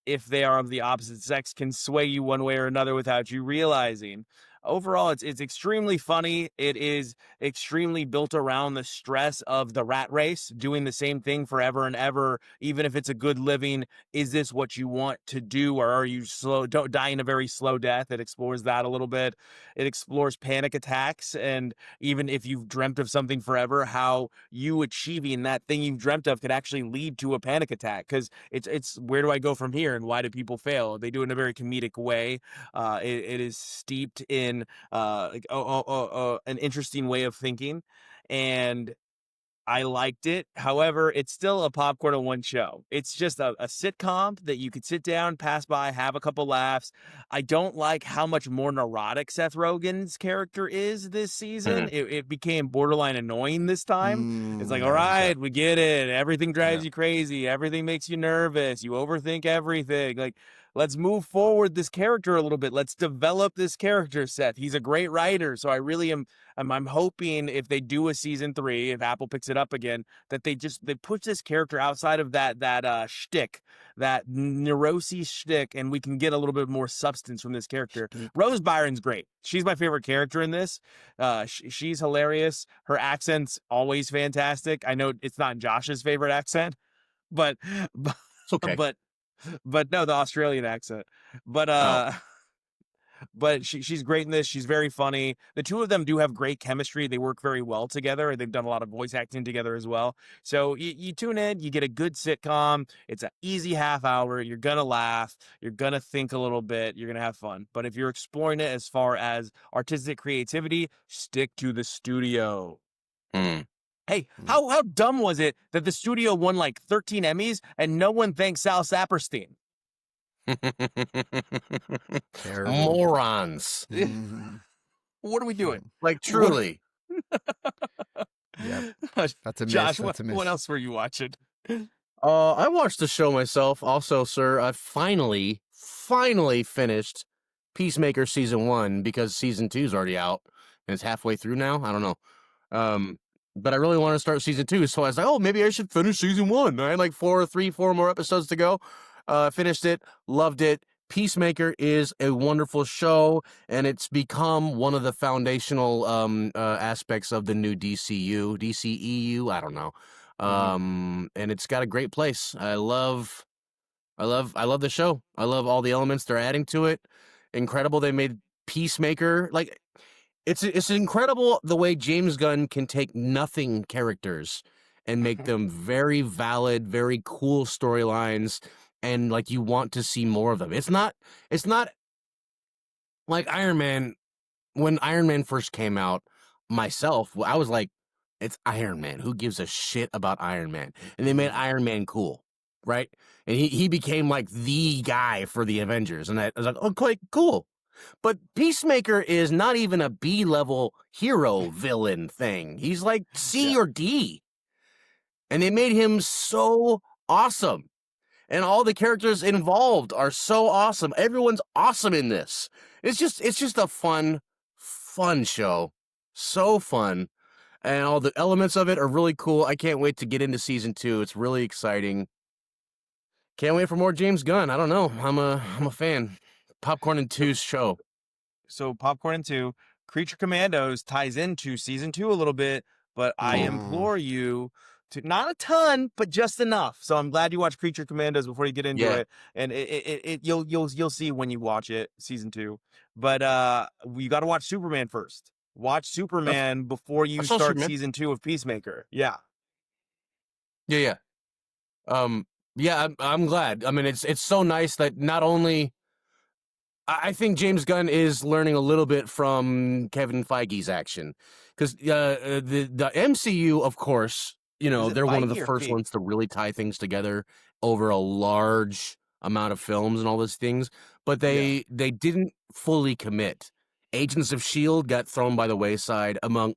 A: if they are of the opposite sex, can sway you one way or another without you realizing. Overall, it's extremely funny. It is extremely built around the stress of the rat race, doing the same thing forever and ever, even if it's a good living. Is this what you want to do, or are you don't dying a very slow death? It explores that a little bit. It explores panic attacks, and even if you've dreamt of something forever, how you achieving that thing you've dreamt of could actually lead to a panic attack. Because it's where do I go from here, and why do people fail? They do it in a very comedic way. It is steeped in an interesting way of thinking, and I liked it. However, it's still a popcorn in one show. It's just a sitcom that you could sit down, pass by, have a couple laughs. I don't like how much more neurotic Seth Rogen's character is this season. It became borderline annoying this time. It's like, all right, we get it. Everything drives you crazy. Everything makes you nervous. You overthink everything. Like, let's move forward this character a little bit. Let's develop this character, Seth. He's a great writer. So I really am I'm hoping if they do a season 3, if Apple picks it up again, that they push this character outside of that shtick, that neuroses shtick, and we can get a little bit more substance from this character. Rose Byron's great. She's my favorite character in this. She's hilarious. Her accent's always fantastic. I know it's not Josh's favorite accent, but
C: It's okay.
A: but no, the Australian accent. But but she's great in this. She's very funny. The two of them do have great chemistry. They work very well together. They've done a lot of voice acting together as well. So you tune in, you get a good sitcom. It's an easy half hour. You're gonna laugh. You're gonna think a little bit. You're gonna have fun. But if you're exploring it as far as artistic creativity, stick to the studio.
C: Mm.
A: Hey, how dumb was it that the studio won like 13 Emmys and no one thanked Sal Saperstein?
B: Terrible.
C: Morons.
B: Mhm.
A: What are we doing?
C: Like, truly.
B: Yep. That's a miss.
A: Josh,
B: That's a miss.
A: what else were you watching?
C: I watched the show myself also, sir. I finally finished Peacemaker season 1 because season 2 is already out and it's halfway through now. I don't know. But I really want to start season 2, so I was like, oh, maybe I should finish season 1. I had like 4 more episodes to go. Finished it, loved it. Peacemaker is a wonderful show, and it's become one of the foundational aspects of the new DCEU. I don't know. And it's got a great place. I love the show. I love all the elements they're adding to it. Incredible. They made Peacemaker like it's incredible the way James Gunn can take nothing characters and make them very valid, very cool storylines, and like you want to see more of them. It's not like Iron Man. When Iron Man first came out, myself, I was like, it's Iron Man. Who gives a shit about Iron Man? And they made Iron Man cool, right? And he became like the guy for the Avengers. And I was like, okay, cool. But Peacemaker is not even a B-level hero villain thing. He's like C or D. And they made him so awesome. And all the characters involved are so awesome. Everyone's awesome in this. It's just a fun show. So fun. And all the elements of it are really cool. I can't wait to get into season 2. It's really exciting. Can't wait for more James Gunn. I don't know. I'm a fan. Popcorn and 2's show.
A: So Popcorn and 2, Creature Commandos ties into season 2 a little bit, but I implore you to not a ton, but just enough. So I'm glad you watch Creature Commandos before you get into it, and you'll see when you watch it, season 2. But you got to watch Superman first. Watch Superman before you start
C: Superman.
A: season 2 of Peacemaker. Yeah.
C: Yeah. I'm glad. I mean, it's so nice that not only I think James Gunn is learning a little bit from Kevin Feige's action, because the MCU, of course, they're one of the first ones to really tie things together over a large amount of films and all those things, but they didn't fully commit. Agents of S.H.I.E.L.D. got thrown by the wayside, among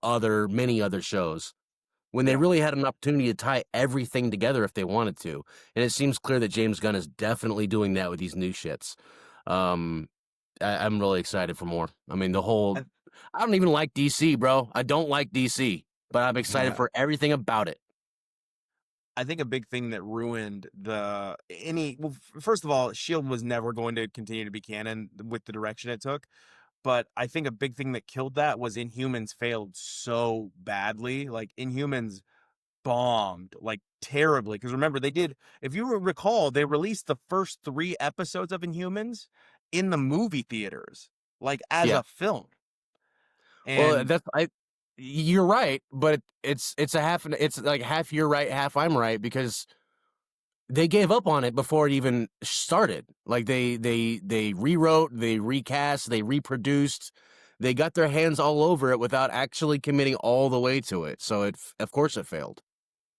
C: many other shows, when they really had an opportunity to tie everything together if they wanted to. And it seems clear that James Gunn is definitely doing that with these new shits. I'm really excited for more. I mean, I don't even like DC, bro. I don't like DC, but I'm excited for everything about it.
A: I think a big thing that ruined first of all, S.H.I.E.L.D. was never going to continue to be canon with the direction it took. But I think a big thing that killed that was Inhumans failed so badly. Like, Inhumans bombed, like, terribly. Because remember, if you recall, they released the first 3 episodes of Inhumans in the movie theaters, like, as a film. And
C: you're right, but it's like half you're right, half I'm right, because they gave up on it before it even started. Like they rewrote, they recast, they reproduced, they got their hands all over it without actually committing all the way to it. So of course it failed.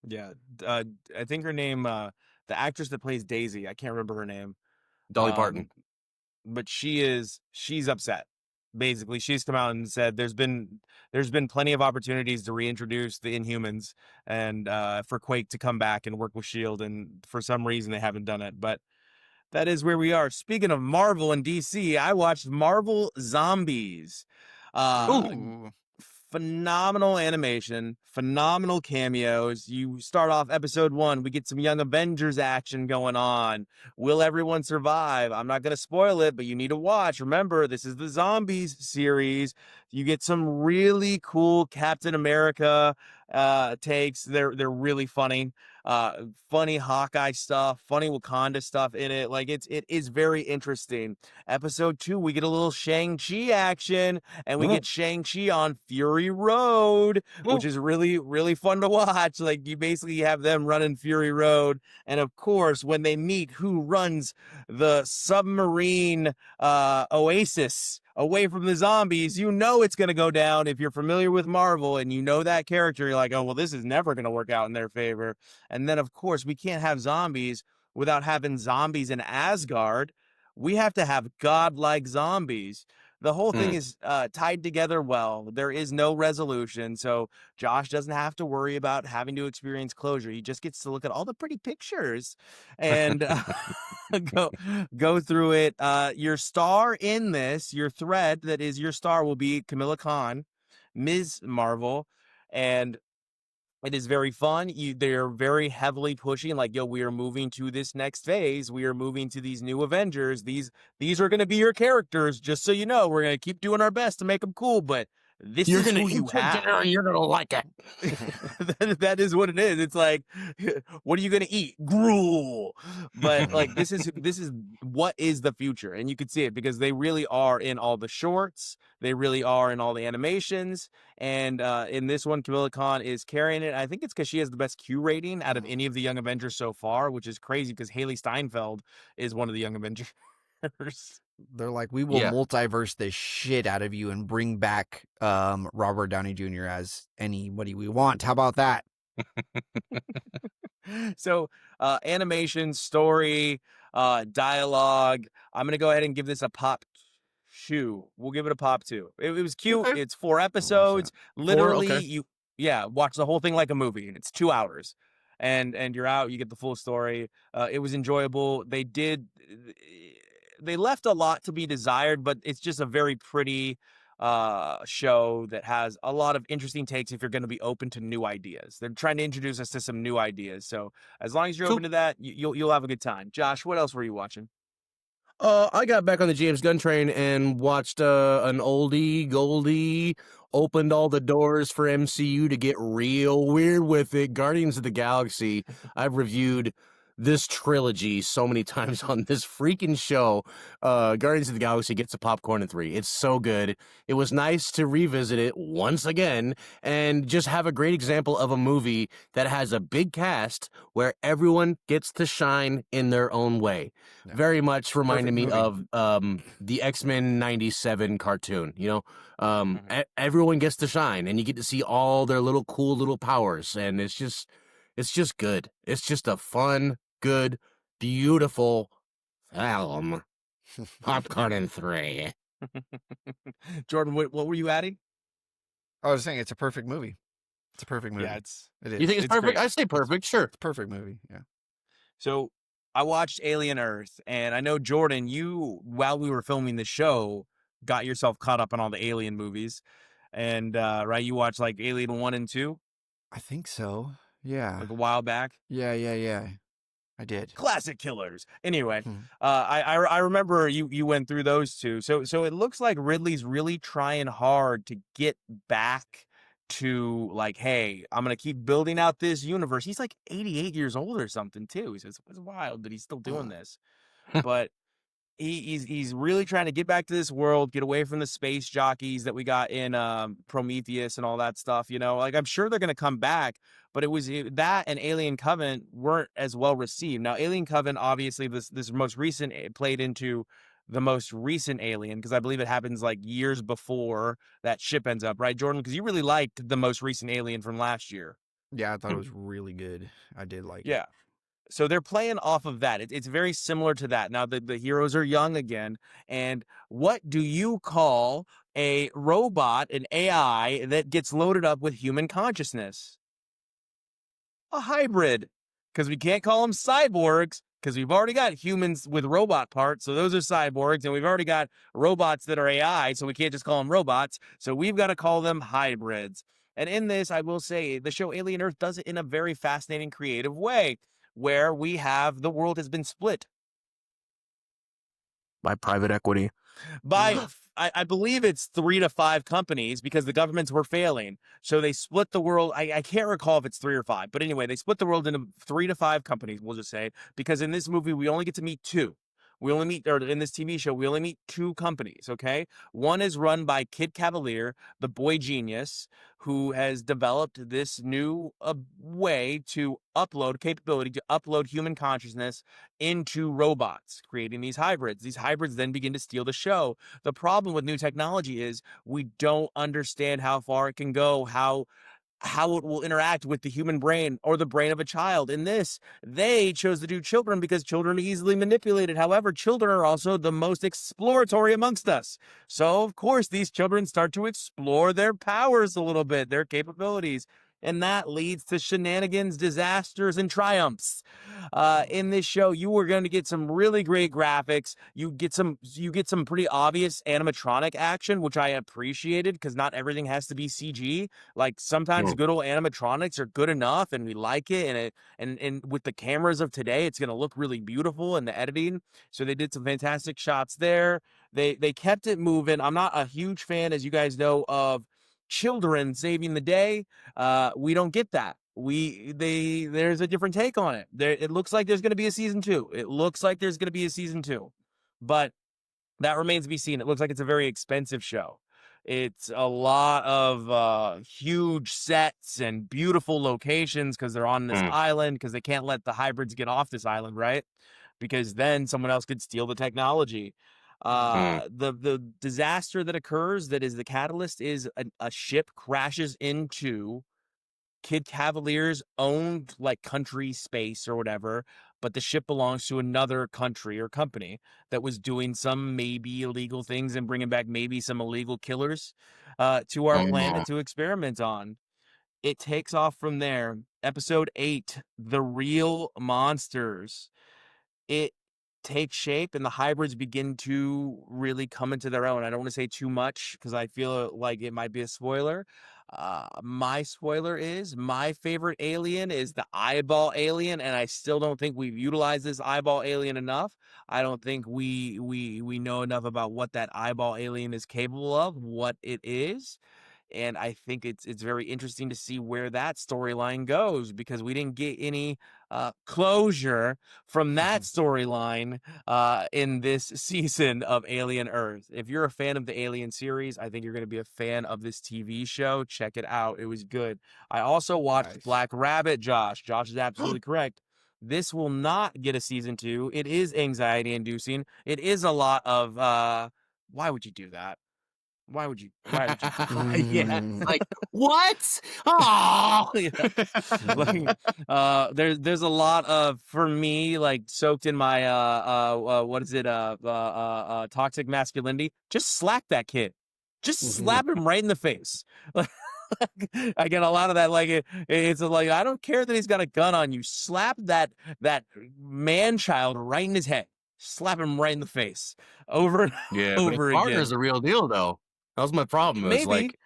A: Yeah, I think her name, the actress that plays Daisy, I can't remember her name.
C: Dolly Parton.
A: But she's upset. Basically, she's come out and said there's been plenty of opportunities to reintroduce the Inhumans and for Quake to come back and work with S.H.I.E.L.D., and for some reason they haven't done it. But that is where we are. Speaking of Marvel and DC, I watched Marvel Zombies. Phenomenal animation, phenomenal cameos. You start off episode 1, we get some Young Avengers action going on. Will everyone survive? I'm not going to spoil it, but you need to watch. Remember, this is the Zombies series. You get some really cool Captain America takes. They're really funny. Funny Hawkeye stuff, funny Wakanda stuff in it. Like it is very interesting. Episode 2, we get a little Shang-Chi action, and we get Shang-Chi on Fury Road, which is really, really fun to watch. Like you basically have them running Fury Road, and of course, when they meet who runs the submarine oasis away from the zombies, you know it's going to go down. If you're familiar with Marvel and you know that character, you're like, oh, well, this is never going to work out in their favor. And then, of course, we can't have zombies without having zombies in Asgard. We have to have godlike zombies. The whole thing is tied together well. There is no resolution, so Josh doesn't have to worry about having to experience closure. He just gets to look at all the pretty pictures and go through it. Your star in this, your thread that is your star, will be Camilla Khan, Ms. Marvel, and it is very fun. They're very heavily pushing, like, yo, we are moving to this next phase. We are moving to these new Avengers. These are going to be your characters. Just so you know, we're going to keep doing our best to make them cool, but this
C: You're
A: is
C: gonna
A: who you
C: eat your
A: have.
C: dinner, you're gonna like it.
A: That is what it is. It's like, what are you gonna eat? Gruel. But like, this is what is the future, and you can see it because they really are in all the shorts. They really are in all the animations, and in this one, Camilla Khan is carrying it. I think it's because she has the best Q rating out of any of the Young Avengers so far, which is crazy because Haley Steinfeld is one of the Young Avengers.
B: They're like, we will multiverse the shit out of you and bring back Robert Downey Jr. as anybody we want. How about that?
A: So animation, story, dialogue. I'm gonna go ahead and give this a pop 2. We'll give it a pop 2. It was cute.
C: Okay.
A: It's 4 episodes. Literally,
C: okay.
A: watch the whole thing like a movie, and it's 2 hours. And you're out, you get the full story. It was enjoyable. They left a lot to be desired, but it's just a very pretty show that has a lot of interesting takes if you're going to be open to new ideas. They're trying to introduce us to some new ideas. So as long as you're open to that, you'll have a good time. Josh, what else were you watching?
C: I got back on the James Gunn train and watched an oldie goldie, opened all the doors for MCU to get real weird with it. Guardians of the Galaxy. I've reviewed this trilogy so many times on this freaking show. Guardians of the Galaxy gets a popcorn in 3. It's so good. It was nice to revisit it once again and just have a great example of a movie that has a big cast where everyone gets to shine in their own way. Yeah. Very much reminded me of the X-Men 97 cartoon, you know? Everyone gets to shine and you get to see all their little cool little powers, and it's just good. It's just a fun, good, beautiful film. Popcorn in 3.
A: Jordan, what were you adding?
B: I was saying it's a perfect movie. It's a perfect movie.
A: Yeah,
B: it is.
C: You think it's perfect?
A: Great.
C: I say perfect, sure.
B: It's a perfect movie, yeah.
A: So I watched Alien Earth, and I know, Jordan, you, while we were filming the show, got yourself caught up on all the Alien movies. And, right, you watched, like, Alien 1 and 2?
B: I think so. Yeah.
A: Like a while back?
B: Yeah. I did.
A: Classic killers. Anyway, I remember you went through those two. So it looks like Ridley's really trying hard to get back to, like, hey, I'm going to keep building out this universe. He's like 88 years old or something too. He says, it's wild that he's still doing this. But he's really trying to get back to this world, get away from the space jockeys that we got in Prometheus and all that stuff, you know. Like, I'm sure they're going to come back, but that and Alien Covenant weren't as well received. Now, Alien Covenant, obviously, this most recent played into the most recent Alien, because I believe it happens like years before that ship ends up, right, Jordan? Because you really liked the most recent Alien from last year.
B: Yeah, I thought it was really good. I did like it.
A: Yeah. So they're playing off of that. It's very similar to that. Now, the heroes are young again. And what do you call a robot, an AI, that gets loaded up with human consciousness? A hybrid. Because we can't call them cyborgs, because we've already got humans with robot parts. So those are cyborgs. And we've already got robots that are AI. So we can't just call them robots. So we've got to call them hybrids. And in this, I will say, the show Alien Earth does it in a very fascinating, creative way, where we have the world has been split
C: by private equity,
A: by I believe it's 3 to 5 companies because the governments were failing. So they split the world. I can't recall if it's 3 or 5, but anyway, they split the world into 3 to 5 companies, we'll just say, because in this movie, we only get to meet two. We only meet, or in this TV show, we only meet two companies, okay? One is run by Kid Cavalier, the boy genius, who has developed this new way to capability to upload human consciousness into robots, creating these hybrids. These hybrids then begin to steal the show. The problem with new technology is we don't understand how far it can go, how it will interact with the human brain or the brain of a child. In this, they chose to do children because children are easily manipulated. However, children are also the most exploratory amongst us. So, of course, these children start to explore their powers a little bit, their capabilities. And that leads to shenanigans, disasters, and triumphs. In this show, you are going to get some really great graphics. You get some pretty obvious animatronic action, which I appreciated because not everything has to be CG. Like sometimes
C: Mm.
A: good old animatronics are good enough and we like it, and with the cameras of today it's going to look really beautiful in the editing. So they did some fantastic shots there. They kept it moving. I'm not a huge fan, as you guys know, of children saving the day. We don't get that. There's a different take on it. It looks like there's going to be a season 2. It looks like there's going to be a season 2. But that remains to be seen. It looks like it's a very expensive show. It's a lot of huge sets and beautiful locations because they're on this
C: Mm.
A: island because they can't let the hybrids get off this island, right? Because then someone else could steal the technology.
C: Mm.
A: The disaster that occurs that is the catalyst is a ship crashes into Kid Cavalier's own like country space or whatever, but the ship belongs to another country or company that was doing some maybe illegal things and bringing back maybe some illegal killers to our planet
C: Mm.
A: to experiment on. It takes off from there. Episode 8, The Real Monsters. It takes shape and the hybrids begin to really come into their own. I don't want to say too much because I feel like it might be a spoiler. My spoiler is my favorite alien is the eyeball alien, and I still don't think we've utilized this eyeball alien enough. I don't think we know enough about what that eyeball alien is capable of, what it is. And I think it's very interesting to see where that storyline goes because we didn't get any closure from that storyline in this season of Alien Earth. If you're a fan of the Alien series, I think you're going to be a fan of this TV show. Check it out. It was good. I also watched
B: Nice.
A: Black Rabbit, Josh. Josh is absolutely correct. This will not get a season 2. It is anxiety inducing. It is a lot of why would you do that? Why would you do
C: Yeah.
B: Mm.
C: Like what? Oh.
A: that? Like there's a lot of, for me, like soaked in my what is it toxic masculinity. Just slap that kid. Just slap him right in the face. Like, I get a lot of that. Like it's like, I don't care that he's got a gun on you. Slap that man child right in his head. Slap him right in the face over and
C: Yeah, but his
A: over
C: partner's
A: again.
C: the real deal, though. That was my problem. It was
A: Maybe,
C: like his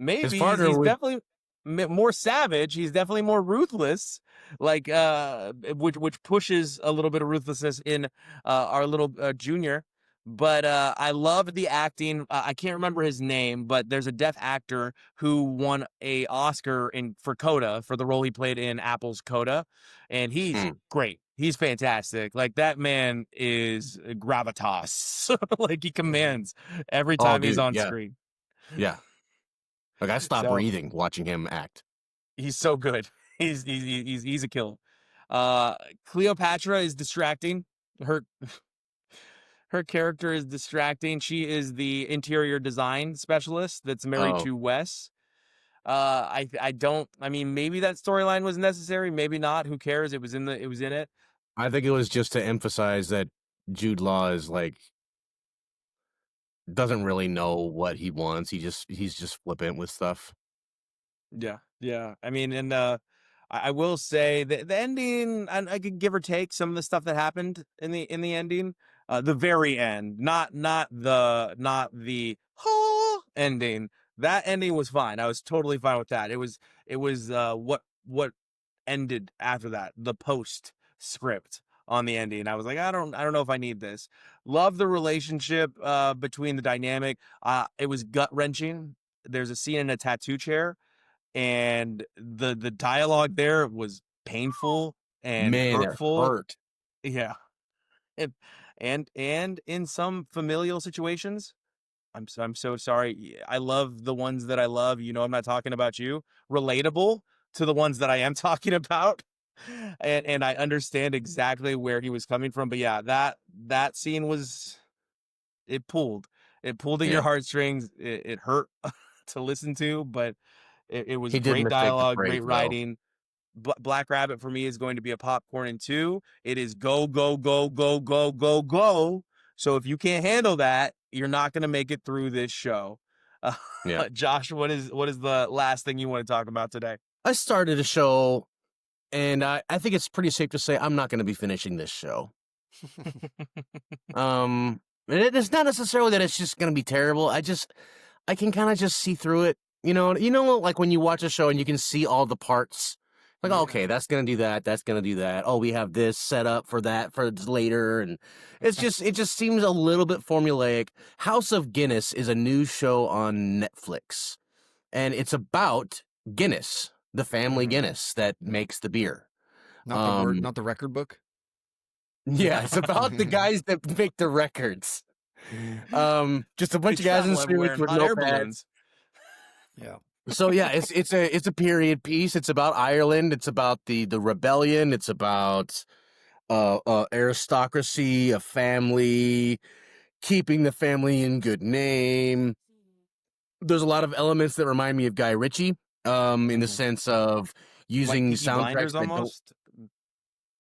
A: maybe he's,
C: partner
A: he's
C: would.
A: definitely more savage. He's definitely more ruthless, like which pushes a little bit of ruthlessness in our little junior. But I love the acting. I can't remember his name, but there's a deaf actor who won a Oscar for Coda, for the role he played in Apple's Coda, and he's
C: Mm.
A: great. He's fantastic. Like that man is gravitas. Like he commands every
C: Oh,
A: time he's
C: dude.
A: on
C: Yeah.
A: screen.
C: Yeah. Like I stopped
A: So
C: breathing watching him act.
A: he's so good. He's a killer. Uh, Cleopatra is distracting. Her her character is distracting. She is the interior design specialist that's married
C: Oh,
A: to Wes. I don't. I mean, maybe that storyline was necessary. Maybe not. Who cares? It was in it.
C: I think it was just to emphasize that Jude Law is like doesn't really know what he wants. He's just flippant with stuff.
A: Yeah, yeah. I mean, and I will say the ending, and I could give or take some of the stuff that happened in the ending. The very end, not the whole ending. That ending was fine. I was totally fine with that. It was what ended after that, the post script on the ending. I was like, I don't know if I need this. Love the relationship between the dynamic. It was gut wrenching. There's a scene in a tattoo chair, and the dialogue there was painful and
C: Man, it
A: hurtful.
C: hurt.
A: Yeah. And and in some familial situations, I'm so sorry. I love the ones that I love. You know, I'm not talking about you. Relatable to the ones that I am talking about. And I understand exactly where he was coming from. But yeah, that scene was it pulled. It pulled at
C: Yeah.
A: your heartstrings. It hurt to listen to, but it was
C: He did
A: great
C: mistake the
A: dialogue,
C: phrase
A: great
C: though.
A: writing. Black Rabbit for me is going to be a popcorn in 2. It is go, go, go, go, go, go, go. So if you can't handle that, you're not going to make it through this show.
C: Yeah.
A: Josh, what is the last thing you want to talk about today?
C: I started a show, and I think it's pretty safe to say I'm not going to be finishing this show. It's not necessarily that it's just going to be terrible. I can kind of just see through it. You know, like when you watch a show and you can see all the parts. Like,
B: Yeah.
C: okay, that's gonna do that. That's gonna do that. Oh, we have this set up for that for later, and it just seems a little bit formulaic. House of Guinness is a new show on Netflix, and it's about Guinness, the family
A: Mhm.
C: Guinness that makes the beer.
B: Not the word, not the record book.
C: Yeah, it's about the guys that make the records. Just a
A: They
C: bunch of guys in
A: travel everywhere
C: suits
A: in
C: with
A: hot air
C: notepads.
A: balloons.
B: Yeah.
C: So yeah, it's a period piece. It's about Ireland. It's about the rebellion. It's about aristocracy, a family, keeping the family in good name. There's a lot of elements that remind me of Guy Ritchie, in the
A: Mhm.
C: sense of
A: Like
C: using
A: Peaky
C: soundtracks
A: Blinders
C: that don't.
A: almost.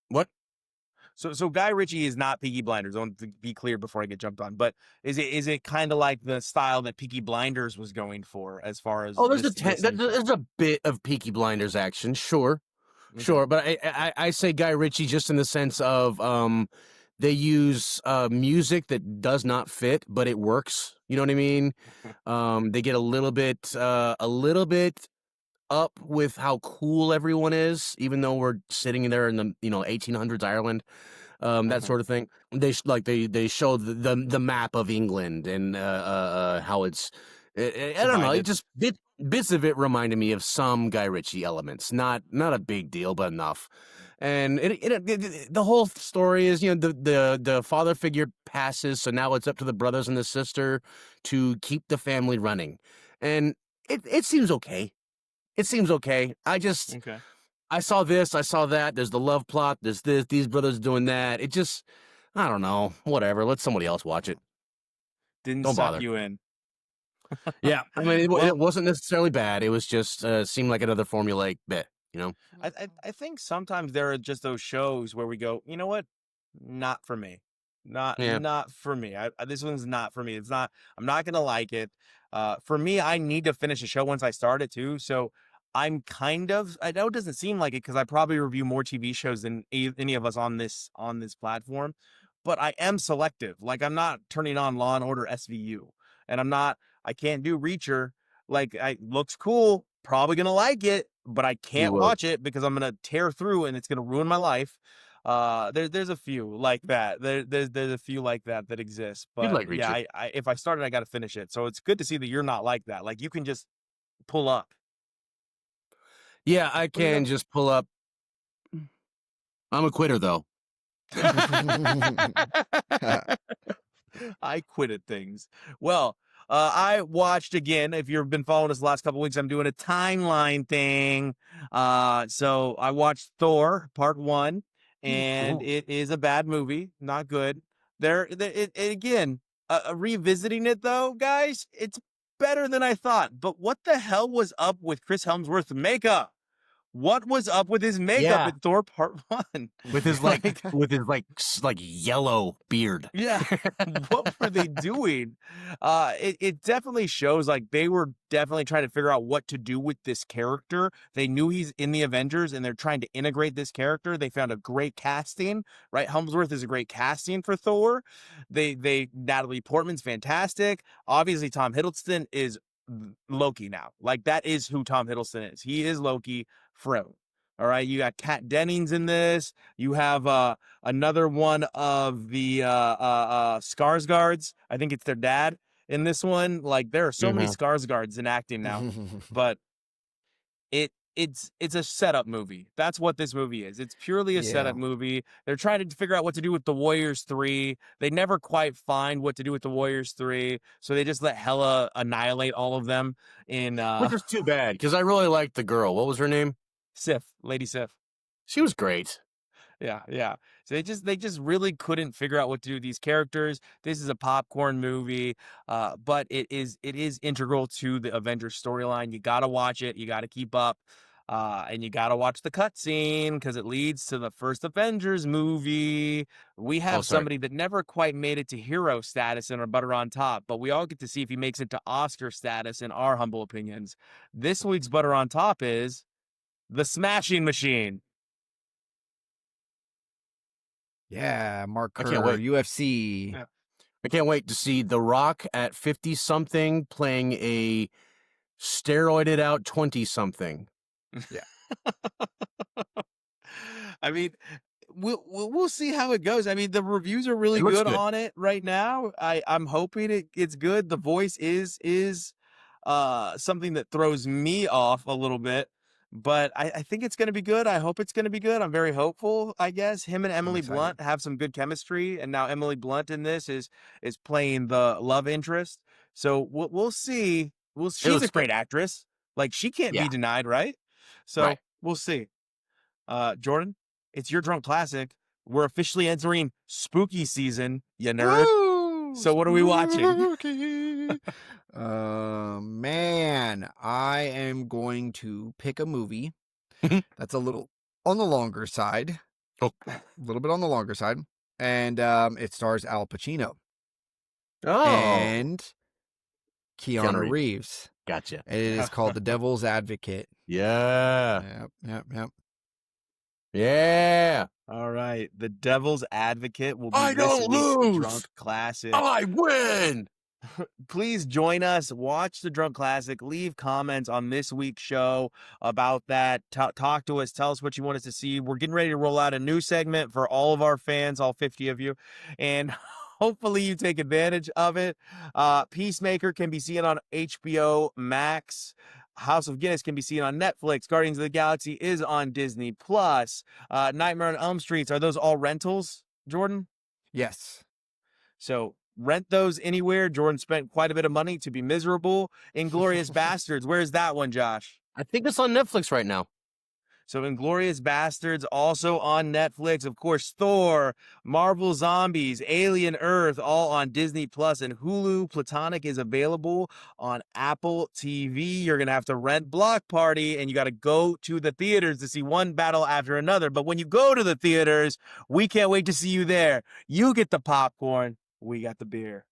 C: What?
A: So Guy Ritchie is not Peaky Blinders. I want to be clear before I get jumped on. But is it kind of like the style that Peaky Blinders was going for as far as
C: Oh,
A: this new show?
C: there's a bit of Peaky Blinders action, sure.
A: Okay.
C: Sure, but I say Guy Ritchie just in the sense of they use music that does not fit, but it works. You know what I mean? They get a little bit up with how cool everyone is, even though we're sitting there in the 1800s Ireland, that
A: Mhm.
C: sort of thing. They show the map of England and how it's. I don't know. It
A: Divided.
C: just bits of it reminded me of some Guy Ritchie elements. Not a big deal, but enough. And the whole story is, the father figure passes, so now it's up to the brothers and the sister to keep the family running, and it seems okay. It seems okay.
A: Okay.
C: I saw this, I saw that. There's the love plot. There's this. These brothers doing that. It just, I don't know. Whatever. Let somebody else watch it.
A: Didn't
C: Don't
A: suck
C: bother.
A: you in.
C: Yeah, I mean, it
A: Well,
C: wasn't necessarily bad. It was just seemed like another formulaic bit. You know?
A: I think sometimes there are just those shows where we go, you know what? Not for me.
C: Yeah.
A: Not for me. This one's not for me. It's not. I'm not gonna like it. For me, I need to finish a show once I start it too. So I'm kind of. I know it doesn't seem like it because I probably review more TV shows than any of us on this platform. But I am selective. Like I'm not turning on Law and Order SVU, and I'm not. I can't do Reacher. Like I looks cool. Probably gonna like it, but I
C: You
A: can't
C: will.
A: watch it because I'm gonna tear through and it's gonna ruin my life. There's a few like that. There's a few like that that exist.
C: You'd
A: But
C: like
A: yeah,
C: Reacher.
A: I if I started, I got to finish it. So it's good to see that you're not like that. Like you can just pull up.
C: Yeah, I
A: What do you
C: can
A: got?
C: just pull up. I'm a quitter though.
A: I quit at things. Well, I watched again. If you've been following us the last couple weeks, I'm doing a timeline thing. So I watched Thor Part 1, and
C: Ooh.
A: it is a bad movie, not good. Again, revisiting it though, guys, it's better than I thought. But what the hell was up with Chris Hemsworth's makeup? What was up with his makeup
C: Yeah,
A: in Thor Part 1?
C: with his
A: Like,
C: like yellow beard.
A: yeah, what were they doing? It definitely shows like they were definitely trying to figure out what to do with this character. They knew he's in the Avengers and they're trying to integrate this character. They found a great casting, right? Helmsworth is a great casting for Thor. They Natalie Portman's fantastic. Obviously, Tom Hiddleston is Loki now. Like that is who Tom Hiddleston is. He is Loki forever. All right, you got Kat Dennings in this. You have another one of the Skarsgårds. I think it's their dad in this one. Like there are so many
C: Mhm.
A: Skarsgårds in acting now, but it's a setup movie. That's what this movie is. It's purely a
B: Yeah.
A: setup movie. They're trying to figure out what to do with the Warriors 3. They never quite find what to do with the Warriors 3, so they just let Hela annihilate all of them in
C: Which is too bad because I really liked the girl. What was her name?
A: Sif, Lady Sif.
C: She was great.
A: Yeah. So they just really couldn't figure out what to do with these characters. This is a popcorn movie, but it is integral to the Avengers storyline. You gotta watch it. You gotta keep up. And you gotta watch the cutscene because it leads to the first Avengers movie. We
C: Oh,
A: have
C: sorry.
A: somebody that never quite made it to hero status in our Butter on Top, but we all get to see if he makes it to Oscar status in our humble opinions. This week's Butter on Top is the Smashing Machine.
B: Yeah, Mark
C: I can't
B: Kerr,
C: wait.
B: UFC.
A: Yeah.
C: I can't wait to see The Rock at 50-something playing a steroided out 20-something.
B: Yeah.
A: I mean, we'll see how it goes. I mean, the reviews are really
C: It looks
A: good
C: good.
A: on it right now. I'm hoping it's good. The voice is something that throws me off a little bit, but I think it's going to be good. I hope it's going to be good. I'm very hopeful. I guess him and
B: I'm
A: Emily
B: excited.
A: Blunt have some good chemistry, and now Emily Blunt in this is playing the love interest. So we'll see. She's
C: looks
A: a great
C: good.
A: actress. Like she can't
C: Yeah.
A: be denied, right? So
C: Right.
A: we'll see. Jordan, it's your drunk classic. We're officially entering spooky season, you nerd.
B: Woo!
A: So what are we watching?
B: Spooky. Man, I am going to pick a movie that's a little on the longer side.
C: Oh.
B: A little bit on the longer side. And it stars Al Pacino
C: Oh.
B: and
C: Keanu
B: Keanu
C: Reeves.
B: Reeves.
C: Gotcha.
B: And it is called The Devil's Advocate.
C: Yeah.
B: Yep.
C: Yeah.
A: All right. The Devil's Advocate will be
C: I
A: this
C: don't
A: week's
C: lose.
A: drunk classic.
C: I win.
A: Please join us. Watch the Drunk Classic. Leave comments on this week's show about that. Talk to us. Tell us what you want us to see. We're getting ready to roll out a new segment for all of our fans, all 50 of you. And hopefully you take advantage of it. Peacemaker can be seen on HBO Max. House of Guinness can be seen on Netflix. Guardians of the Galaxy is on Disney Plus. Nightmare on Elm Street. Are those all rentals, Jordan?
B: Yes.
A: So rent those anywhere. Jordan spent quite a bit of money to be miserable. Inglorious Bastards. Where's that one, Josh?
C: I think it's on Netflix right now.
A: So Inglorious Bastards also on Netflix. Of course, Thor, Marvel Zombies, Alien Earth, all on Disney Plus and Hulu. Platonic is available on Apple TV. You're going to have to rent Block Party and you got to go to the theaters to see one battle after another. But when you go to the theaters, we can't wait to see you there. You get the popcorn. We got the beer.